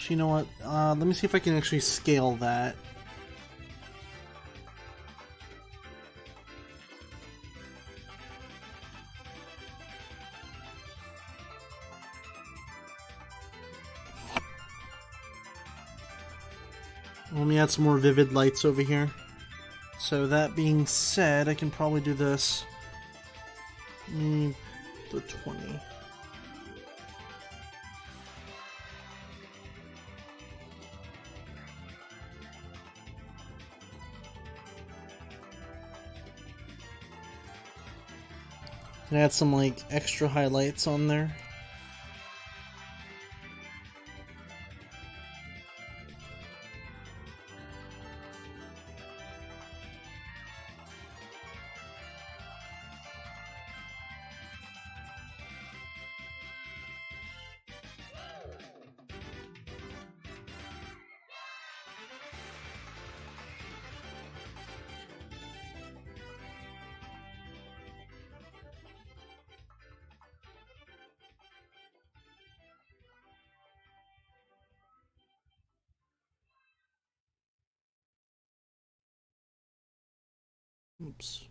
Speaker 1: You know what? Let me see if I can actually scale that. Let me add some more vivid lights over here. So that being said, I can probably do this. The 20. And add some like extra highlights on there. Oops.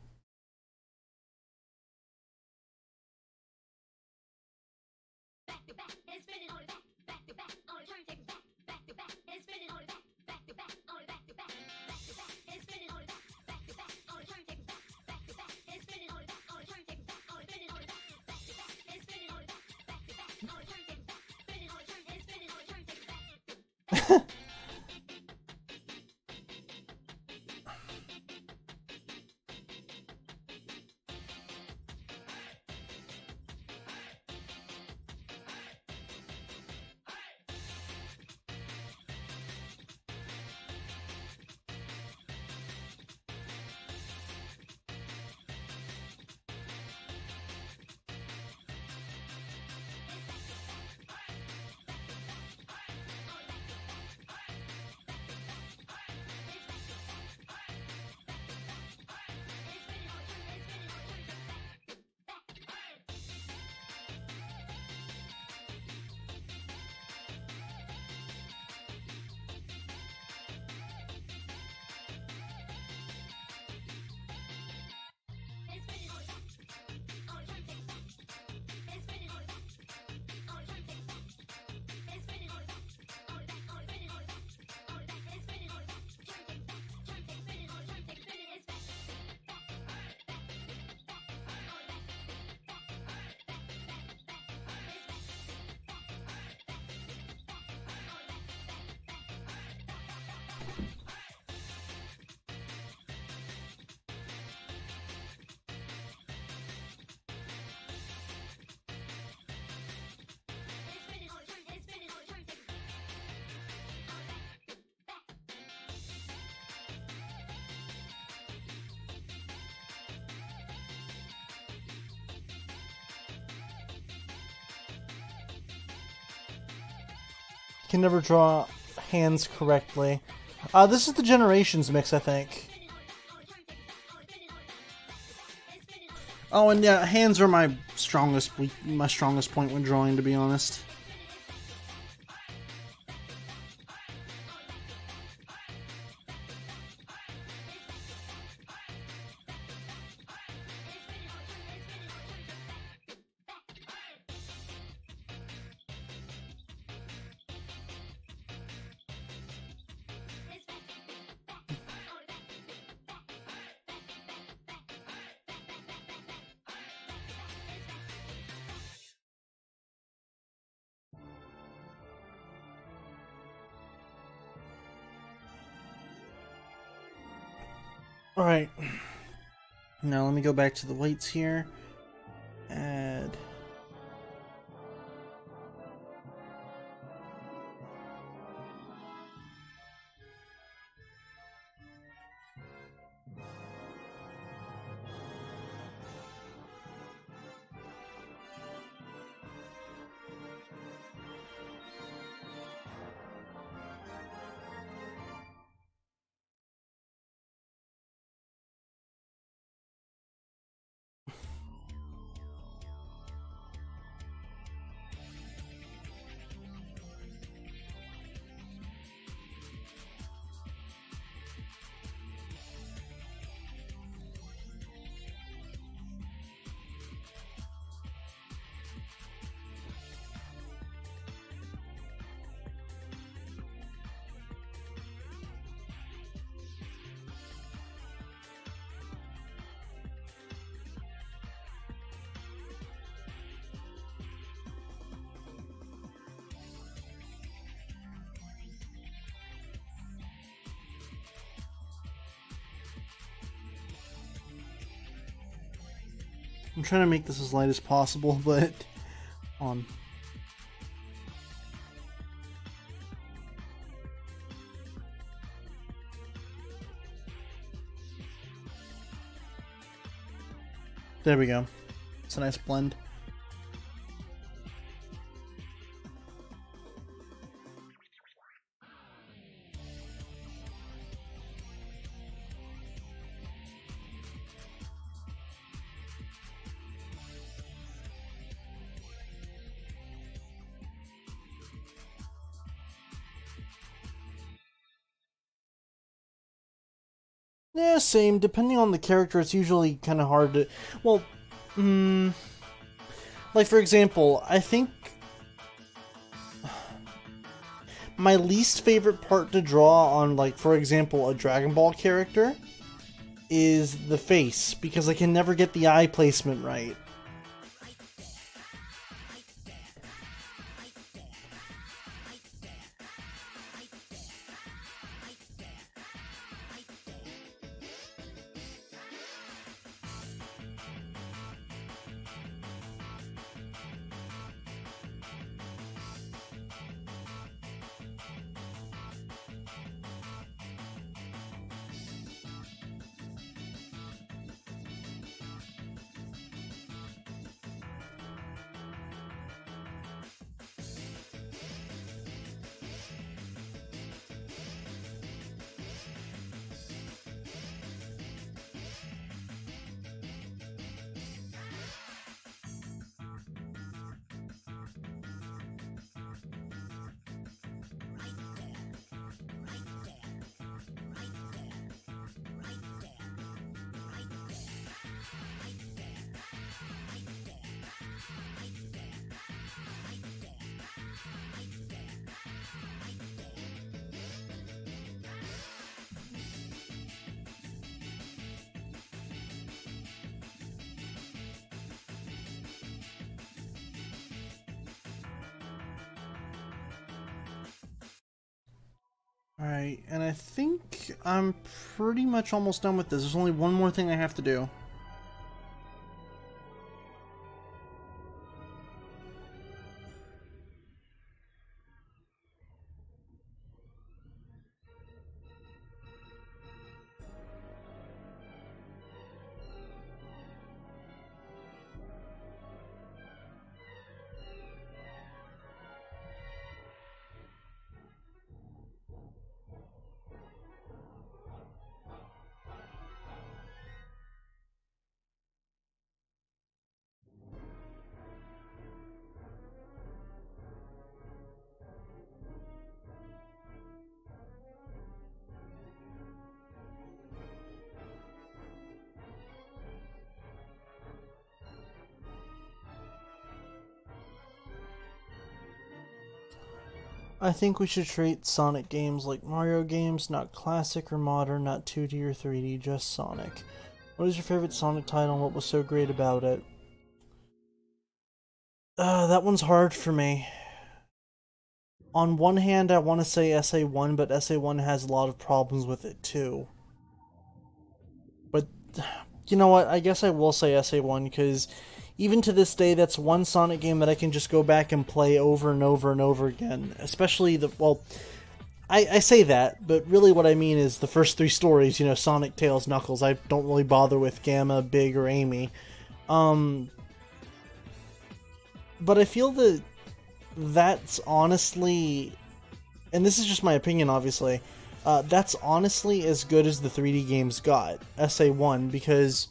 Speaker 1: Can never draw hands correctly. This is the Generations mix, I think. Oh, and yeah, hands are my strongest point when drawing, to be honest. Alright. Now let me go back to the weights here. Add. I'm trying to make this as light as possible, but on. There we go. It's a nice blend. Yeah, same. Depending on the character, it's usually kind of hard to... Well, like, for example, I think my least favorite part to draw on, like, for example, a Dragon Ball character is the face, because I can never get the eye placement right. Alright, and I think I'm pretty much almost done with this. There's only one more thing I have to do. I think we should treat Sonic games like Mario games, not classic or modern, not 2D or 3D, just Sonic. What is your favorite Sonic title and what was so great about it? That one's hard for me. On one hand, I want to say SA1, but SA1 has a lot of problems with it too. But, you know what, I guess I will say SA1, because even to this day, that's one Sonic game that I can just go back and play over and over and over again. Especially well, I say that, but really what I mean is the first three stories, you know, Sonic, Tails, Knuckles. I don't really bother with Gamma, Big, or Amy. But I feel that that's honestly, and this is just my opinion obviously, that's honestly as good as the 3D games got, SA1, because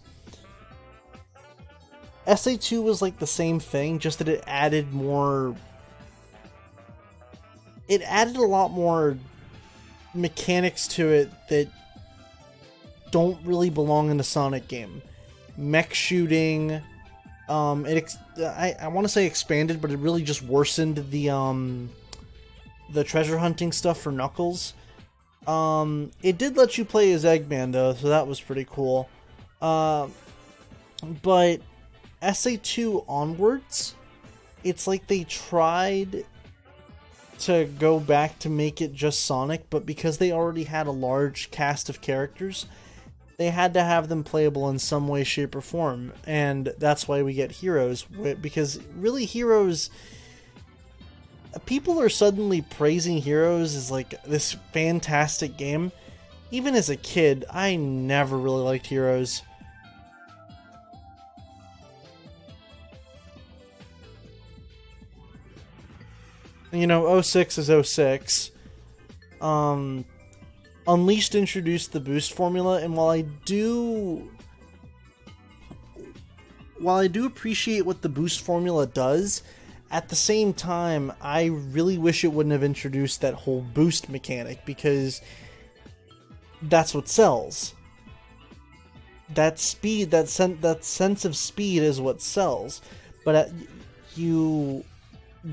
Speaker 1: SA2 was like the same thing, just that it added more, it added a lot more mechanics to it that don't really belong in a Sonic game. Mech shooting, I want to say expanded, but it really just worsened the treasure hunting stuff for Knuckles. It did let you play as Eggman though, so that was pretty cool. But SA2 onwards, it's like they tried to go back to make it just Sonic, but because they already had a large cast of characters, they had to have them playable in some way, shape, or form, and that's why we get Heroes, because really Heroes, people are suddenly praising Heroes as like this fantastic game. Even as a kid, I never really liked Heroes. You know, 06 is 06. Unleashed introduced the boost formula, and while I do appreciate what the boost formula does, at the same time, I really wish it wouldn't have introduced that whole boost mechanic, because that's what sells. That speed, that sense of speed is what sells. But you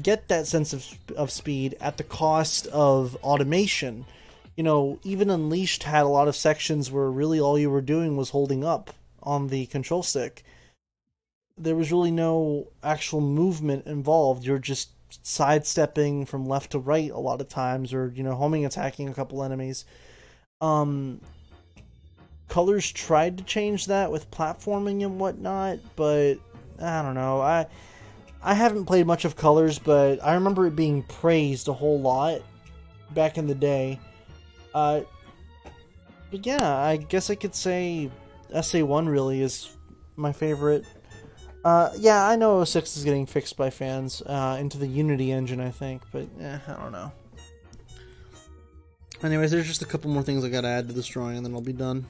Speaker 1: get that sense of speed at the cost of automation. You know, even Unleashed had a lot of sections where really all you were doing was holding up on the control stick. There was really no actual movement involved. You're just sidestepping from left to right a lot of times, or, you know, homing attacking a couple enemies. Colors tried to change that with platforming and whatnot, but I don't know. I haven't played much of Colors, but I remember it being praised a whole lot back in the day. But yeah, I guess I could say SA1 really is my favorite. Yeah, I know 06 is getting fixed by fans into the Unity engine, I think, but I don't know. Anyways, there's just a couple more things I gotta add to this drawing, and then I'll be done.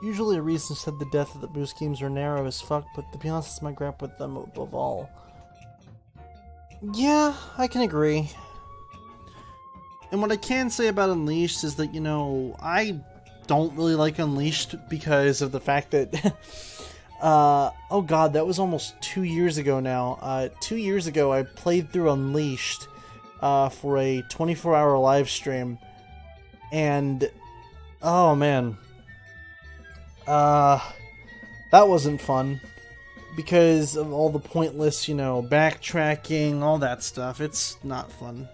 Speaker 1: Usually a reason said the death of the boost games are narrow as fuck, but to be honest, it's my grip with them above all. Yeah, I can agree. And what I can say about Unleashed is that, you know, I don't really like Unleashed because of the fact that oh god, that was almost 2 years ago now. 2 years ago I played through Unleashed for a 24-hour live stream, and oh man, that wasn't fun because of all the pointless, you know, backtracking, all that stuff. It's not fun.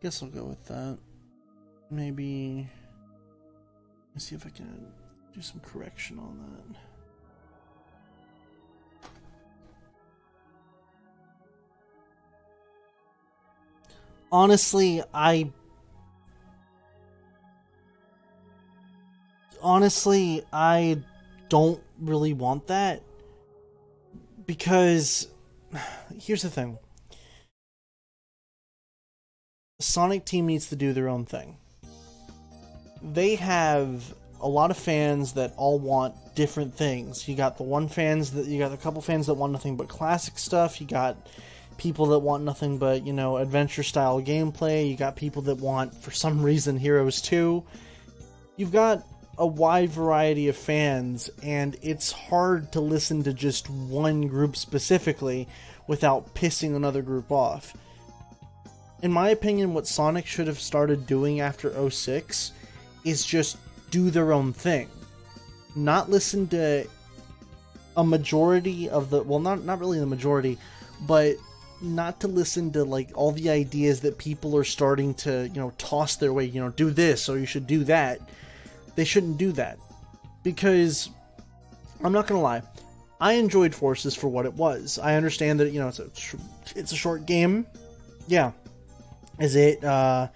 Speaker 1: Guess I'll go with that. Maybe... Let's see if I can do some correction on that. Honestly, I don't really want that, because here's the thing. Sonic Team needs to do their own thing. They have a lot of fans that all want different things. You got a couple fans that want nothing but classic stuff. You got people that want nothing but, adventure style gameplay. You got people that want, for some reason, Heroes 2. You've got a wide variety of fans, and it's hard to listen to just one group specifically without pissing another group off. In my opinion, what Sonic should have started doing after 06 is just do their own thing. Not listen to a majority of the... Well, not really the majority, but not to listen to, like, all the ideas that people are starting to, toss their way. Do this, or you should do that. They shouldn't do that. Because, I'm not gonna lie, I enjoyed Forces for what it was. I understand that, it's a short game. Yeah. Is it, a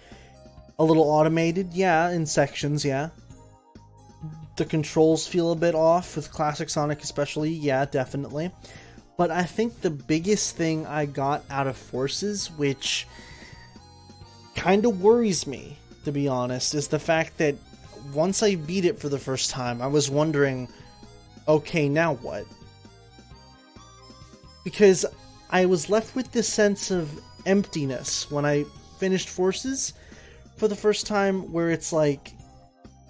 Speaker 1: little automated? Yeah, in sections, yeah. The controls feel a bit off, with Classic Sonic especially. Yeah, definitely. But I think the biggest thing I got out of Forces, which kind of worries me, to be honest, is the fact that once I beat it for the first time, I was wondering, okay, now what? Because I was left with this sense of emptiness when I finished Forces for the first time, where it's like,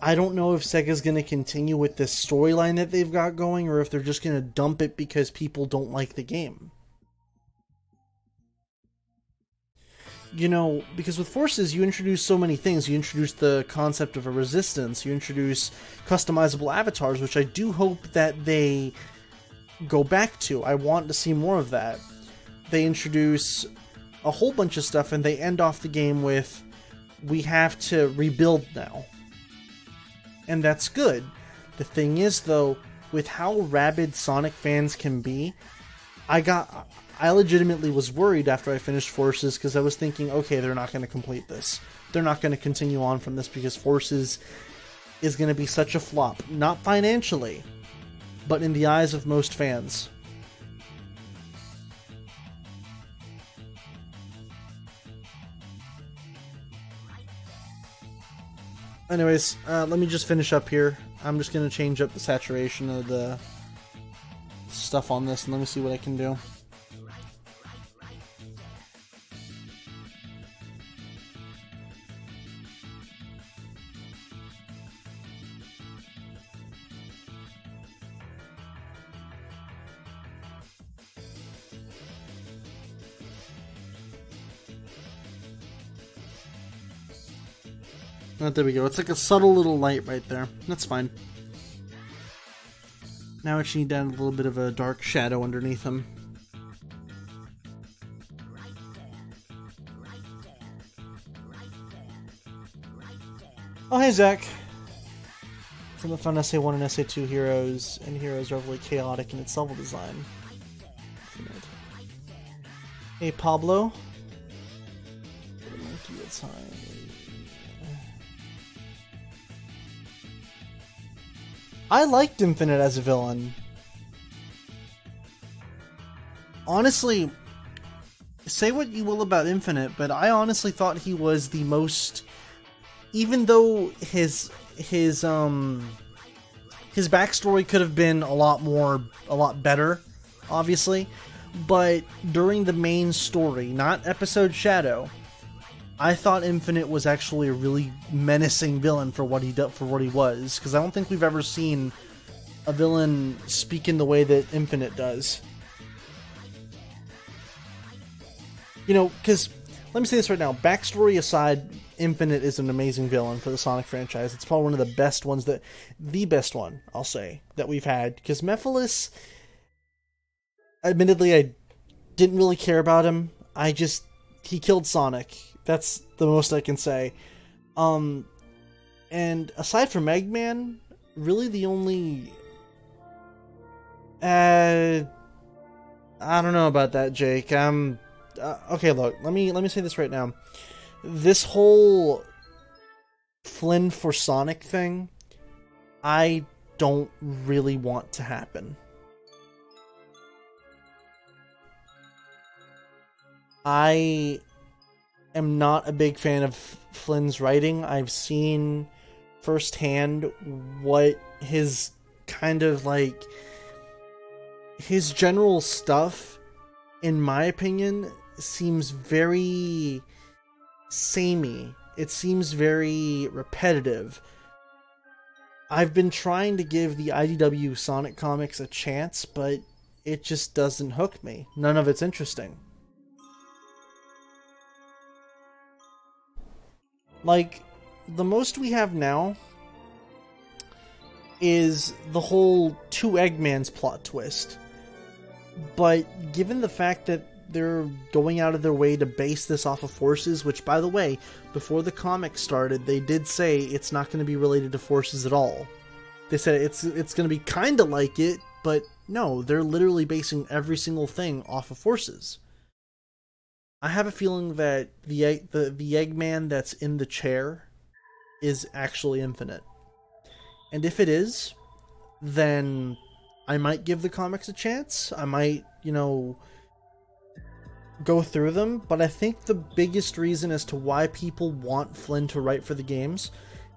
Speaker 1: I don't know if Sega's going to continue with this storyline that they've got going, or if they're just going to dump it because people don't like the game. Because with Forces, you introduce so many things. You introduce the concept of a resistance. You introduce customizable avatars, which I do hope that they go back to. I want to see more of that. They introduce a whole bunch of stuff, and they end off the game with, we have to rebuild now. And that's good. The thing is, though, with how rabid Sonic fans can be, I legitimately was worried after I finished Forces, because I was thinking, okay, they're not going to complete this. They're not going to continue on from this, because Forces is going to be such a flop. Not financially, but in the eyes of most fans. Anyways, let me just finish up here. I'm just going to change up the saturation of the stuff on this, and let me see what I can do. Oh, there we go. It's like a subtle little light right there. That's fine. Now I just need to add a little bit of a dark shadow underneath him. Oh, hey, Zach. From the fun SA1 and SA2 Heroes, and Heroes are overly chaotic in its level design. Hey, Pablo. I liked Infinite as a villain. Honestly, say what you will about Infinite, but I honestly thought he was the most... Even though his backstory could have been a lot better, obviously, but during the main story, not episode Shadow, I thought Infinite was actually a really menacing villain for what he was, because I don't think we've ever seen a villain speak in the way that Infinite does. Because, let me say this right now, backstory aside, Infinite is an amazing villain for the Sonic franchise. It's probably one of the best ones the best one, I'll say, that we've had, because Mephiles, admittedly, I didn't really care about him. He killed Sonic. That's the most I can say. And aside from Eggman, really the only... I don't know about that, Jake. Okay, look, let me say this right now. This whole Flynn for Sonic thing, I don't really want to happen. I am not a big fan of Flynn's writing. I've seen firsthand what his kind of like his general stuff, in my opinion, seems very samey. It seems very repetitive. I've been trying to give the IDW Sonic comics a chance, but it just doesn't hook me. None of it's interesting. Like, the most we have now is the whole two Eggmans plot twist. But given the fact that they're going out of their way to base this off of forces, which, by the way, before the comic started, they did say it's not going to be related to forces at all. They said it's going to be kind of like it, but no, they're literally basing every single thing off of forces. I have a feeling that the Eggman that's in the chair is actually infinite. And if it is, then I might give the comics a chance. I might, go through them. But I think the biggest reason as to why people want Flynn to write for the games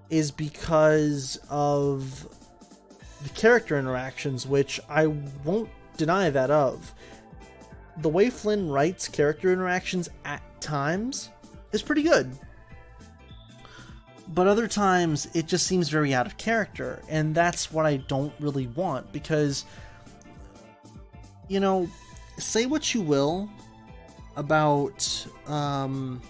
Speaker 1: is because of the character interactions, which I won't deny that of. The way Flynn writes character interactions at times is pretty good. But other times, it just seems very out of character, and that's what I don't really want, because, say what you will about, the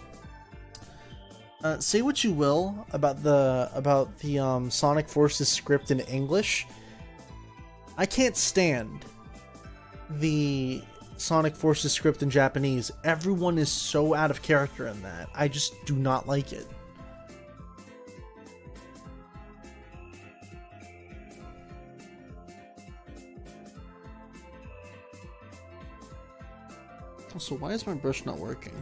Speaker 1: Sonic Forces script in English. I can't stand the Sonic Forces script in Japanese. Everyone is so out of character in that. I just do not like it. Also, why is my brush not working?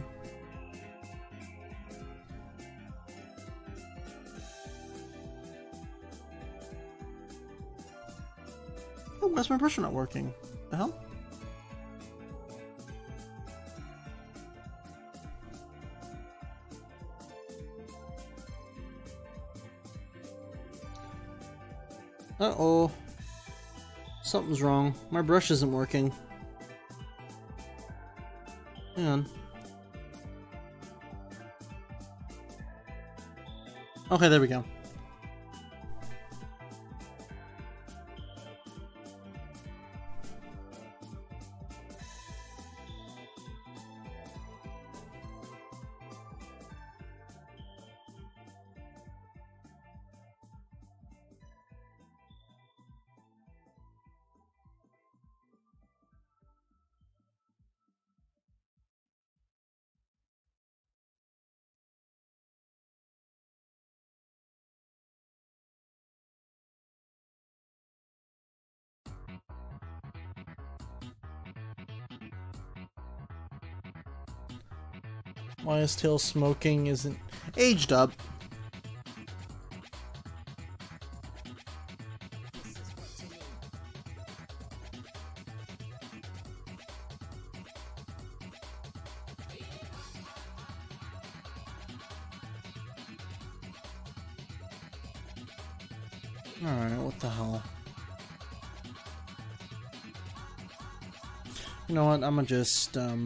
Speaker 1: Oh, why is my brush not working? The hell? Uh-oh. Something's wrong. My brush isn't working. Hang on. Okay, there we go. Why is Tail smoking isn't aged up? Alright, what the hell? You know what, I'm gonna just, let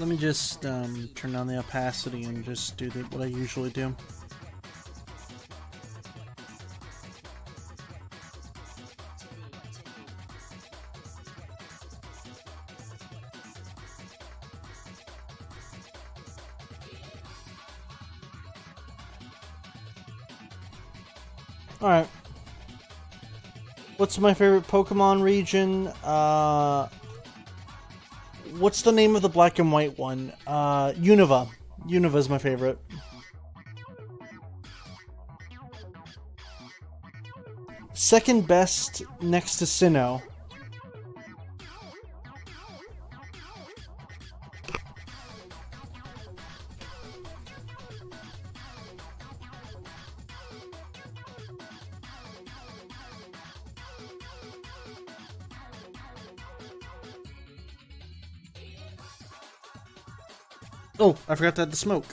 Speaker 1: me just turn down the opacity and just do what I usually do. Alright, What's my favorite Pokemon region? What's the name of the black and white one? Unova. Unova is my favorite. Second best next to Sinnoh. Oh, I forgot to add the smoke.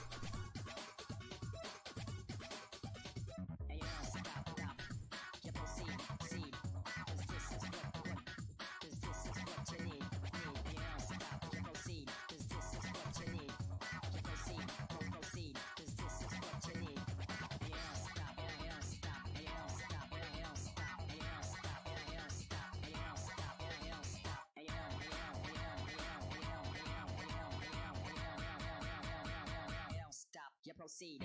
Speaker 2: Proceed.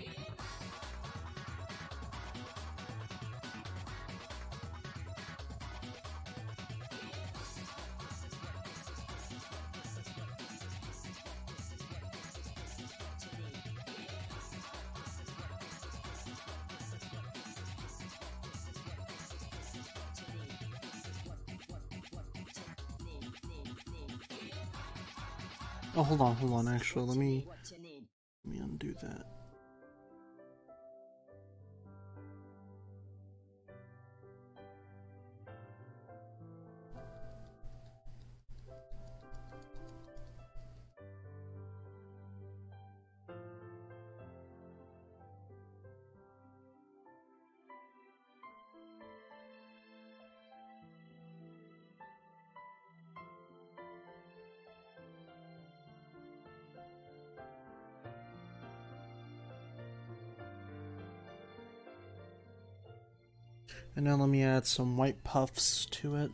Speaker 1: Oh, hold on, actually, let me undo that. And now let me add some white puffs to it.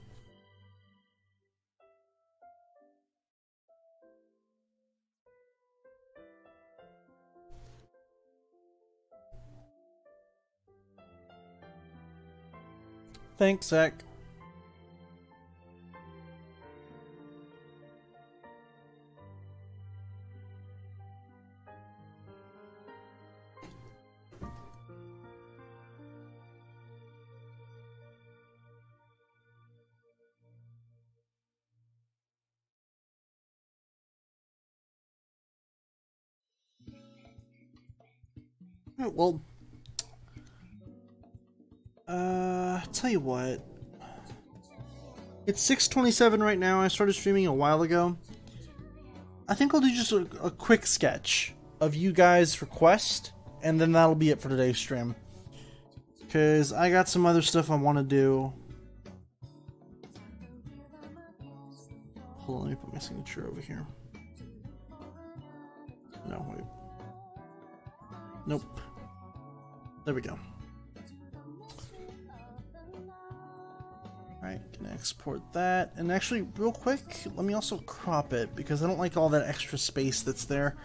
Speaker 1: Thanks, Zach. Alright, well, tell you what. It's 6:27 right now. I started streaming a while ago. I think I'll do just a quick sketch of you guys' request, and then that'll be it for today's stream. Because I got some other stuff I want to do. Hold on, let me put my signature over here. No, wait. Nope. There we go. Alright, gonna export that. And actually, real quick, let me also crop it, because I don't like all that extra space that's there.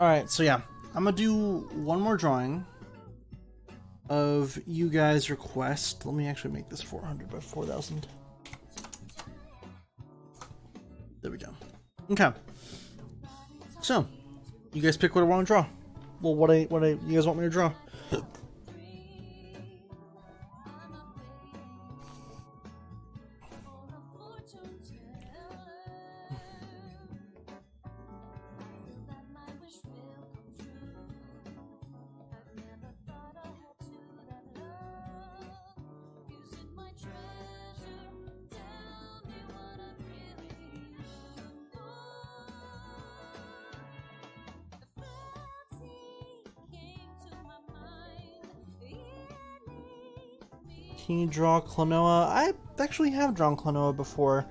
Speaker 1: Alright, so yeah, I'm gonna do one more drawing of you guys' request. Let me actually make this 400 by 4,000. There we go. Okay. So, you guys pick what I want to draw. Well, what you guys want me to draw? Can you draw Klonoa? I actually have drawn Klonoa before.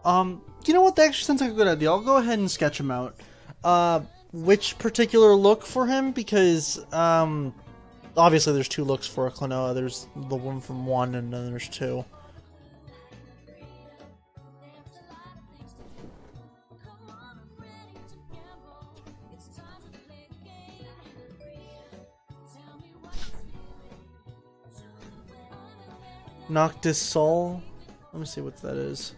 Speaker 1: You know what? That actually sounds like a good idea. I'll go ahead and sketch him out. Which particular look for him? Because, obviously there's two looks for a Klonoa. There's the one from 1 and then there's 2. Noctis Sol. Let me see what that is.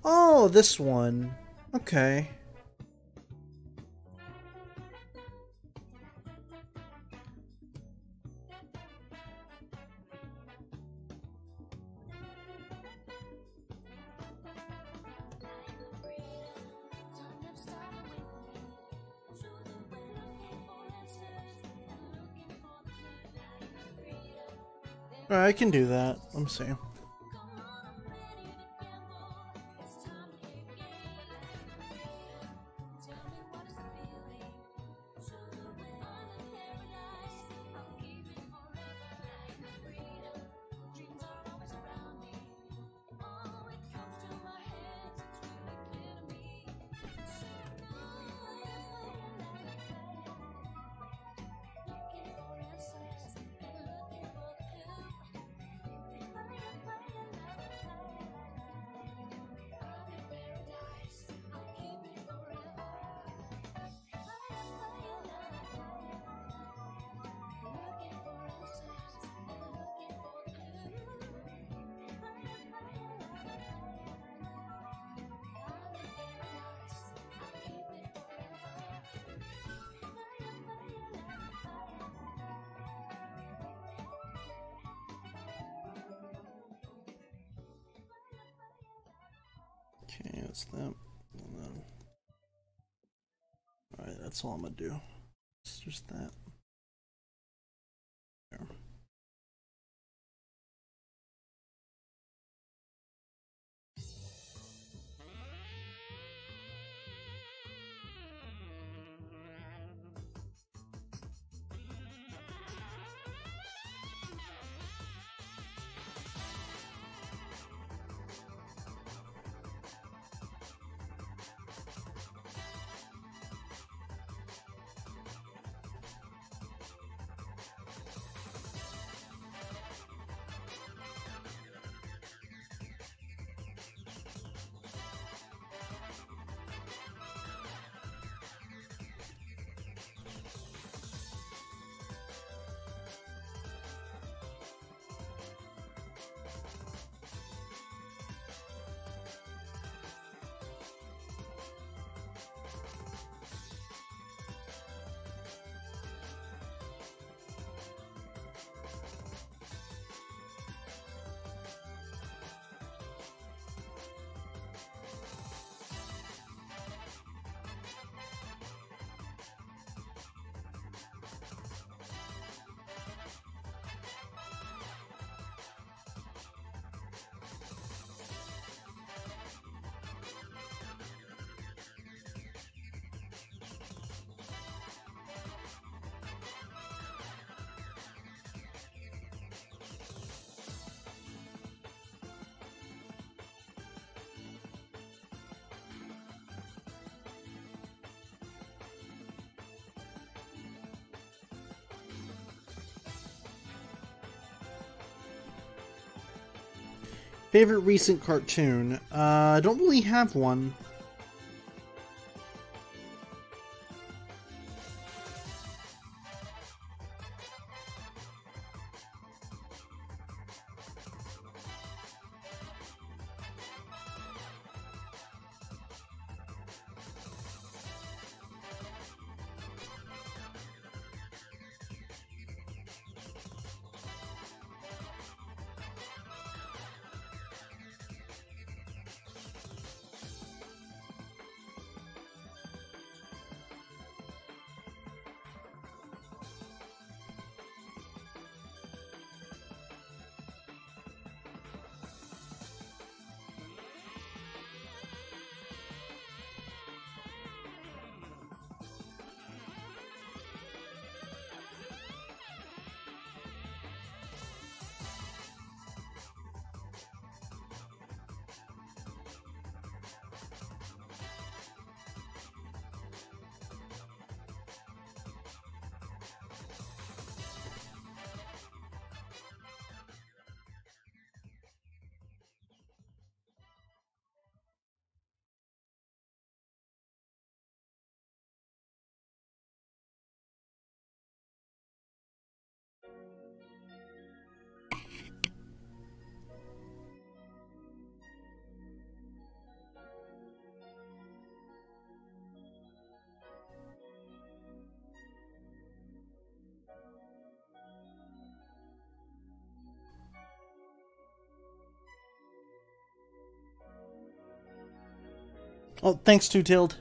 Speaker 1: Oh, this one. Okay. Alright, I can do that. Let me see. Okay, that's that. And then, alright, that's all I'm gonna do. It's just that. There. Favorite recent cartoon? I don't really have one. Oh, thanks, Two-Tailed.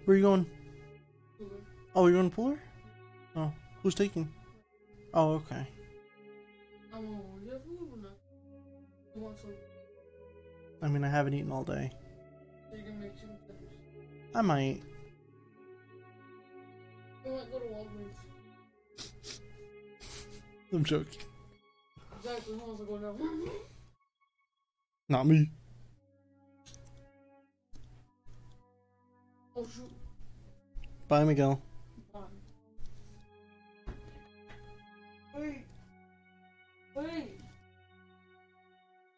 Speaker 1: Where are you going? Oh, you're going to Pooler? Oh, who's taking? Oh, okay. I mean, I haven't eaten all day. I might. I'm joking.
Speaker 3: Exactly, who wants to go now?
Speaker 1: Not me.
Speaker 3: Oh shoot.
Speaker 1: Bye, Miguel.
Speaker 3: Bye. Wait. Wait.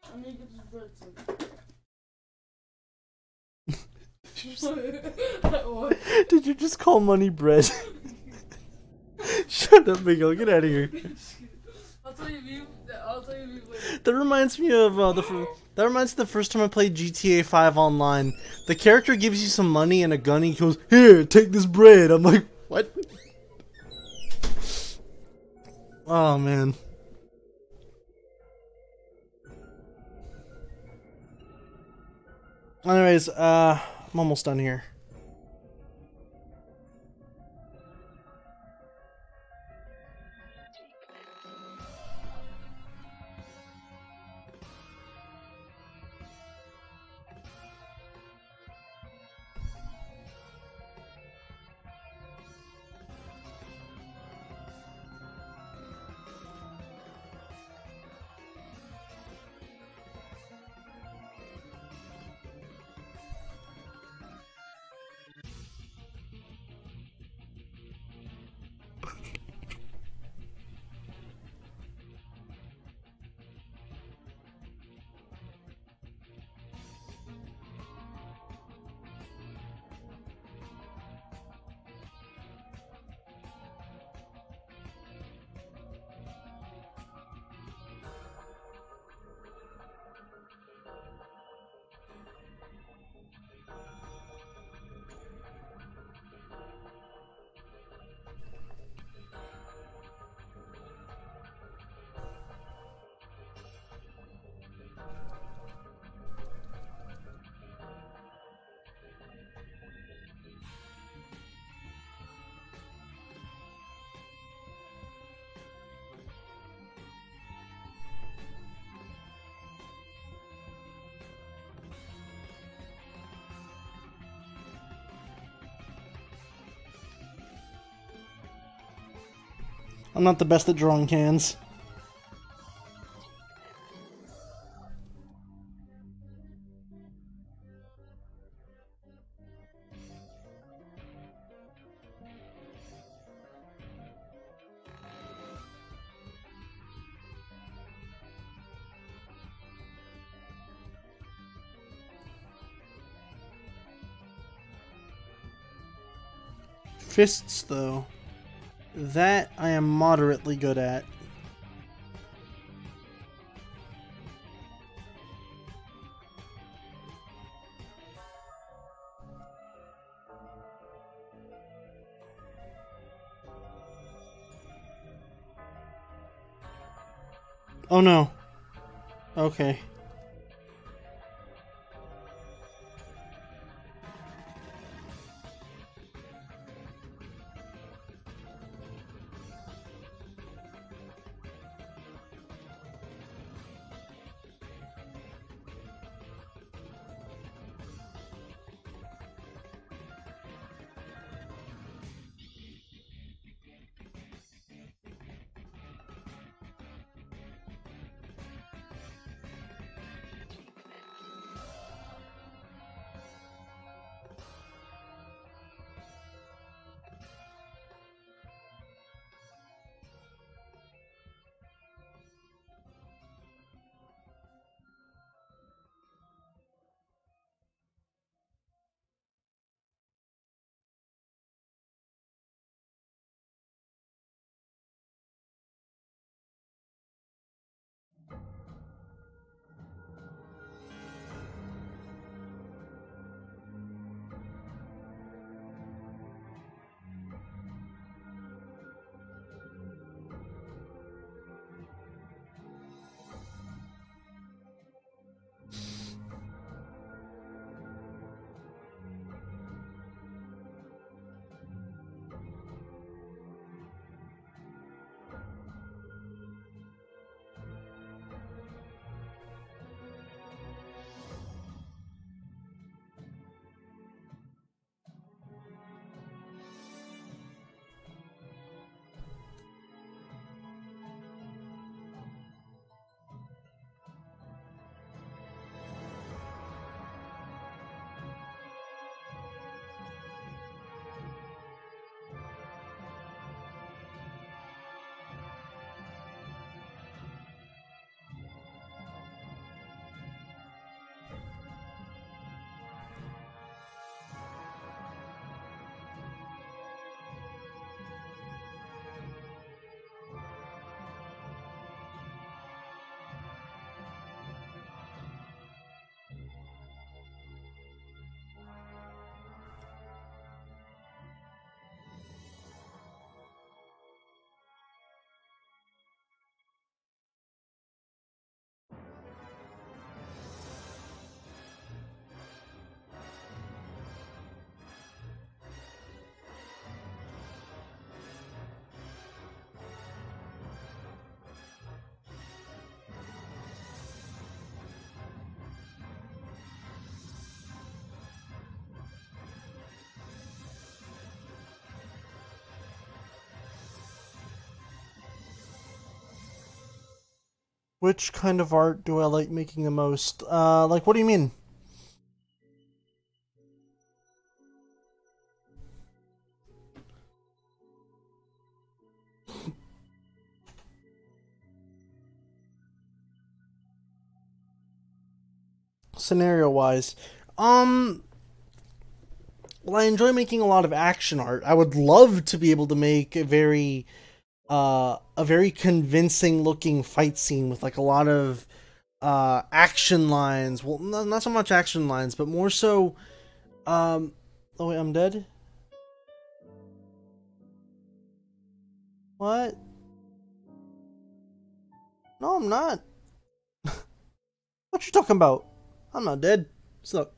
Speaker 3: I need to get this bread too. What?
Speaker 1: Did you just call money bread? Shut up, Miguel. Get out of here.
Speaker 3: I'll tell you later.
Speaker 1: That reminds me of the first time I played GTA 5 online. The character gives you some money and a gun. And he goes, "Here, take this bread." I'm like, what? Oh man. Anyways, I'm almost done here. I'm not the best at drawing cans. Fists, though. That I am moderately good at. Oh no. Okay. Which kind of art do I like making the most? Like, what do you mean? Scenario-wise. Well, I enjoy making a lot of action art. I would love to be able to make a very convincing looking fight scene with like a lot of action lines. Well, not so much action lines, but more so oh wait, I'm dead? What? No, I'm not. What you talking about? I'm not dead. So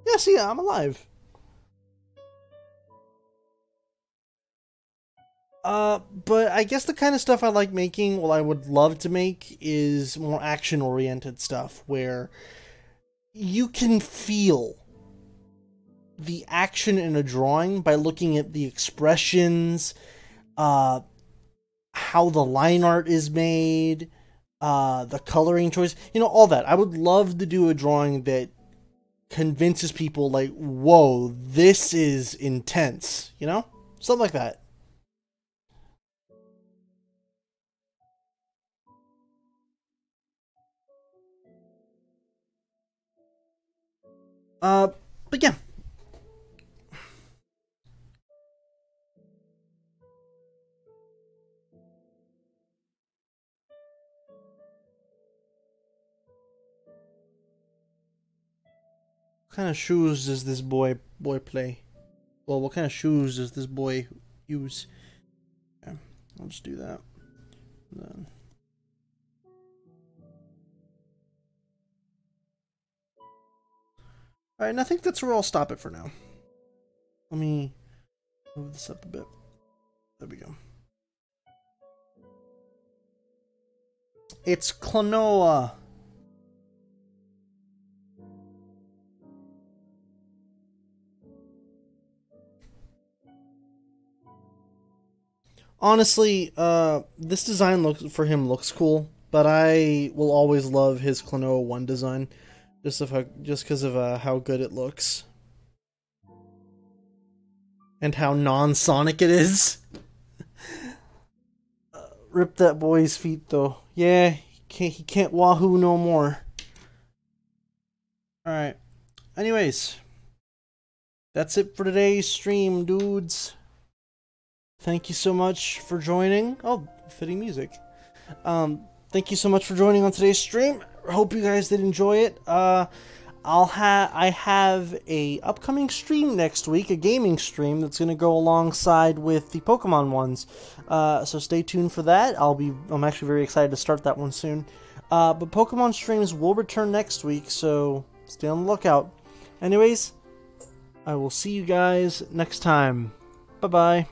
Speaker 1: yes, yeah, I'm alive. But I guess the kind of stuff I like making, well, I would love to make, is more action-oriented stuff where you can feel the action in a drawing by looking at the expressions, how the line art is made, the coloring choice, all that. I would love to do a drawing that convinces people, like, whoa, this is intense, Something like that. But yeah. What kind of shoes does this boy play? Well, what kind of shoes does this boy use? Okay, I'll just do that. Then. Alright, and I think that's where I'll stop it for now. Let me move this up a bit. There we go. It's Klonoa. Honestly, this design looks cool, but I will always love his Klonoa 1 design, just because of how good it looks. And how non-Sonic it is. Rip that boy's feet, though. Yeah, he can't wahoo no more. Alright. Anyways. That's it for today's stream, dudes. Thank you so much for joining. Oh, fitting music. Thank you so much for joining on today's stream. Hope you guys did enjoy it. I have a upcoming stream next week, a gaming stream that's going to go alongside with the Pokemon ones. So stay tuned for that. I'm actually very excited to start that one soon. But Pokemon streams will return next week, so stay on the lookout. Anyways, I will see you guys next time. Bye-bye.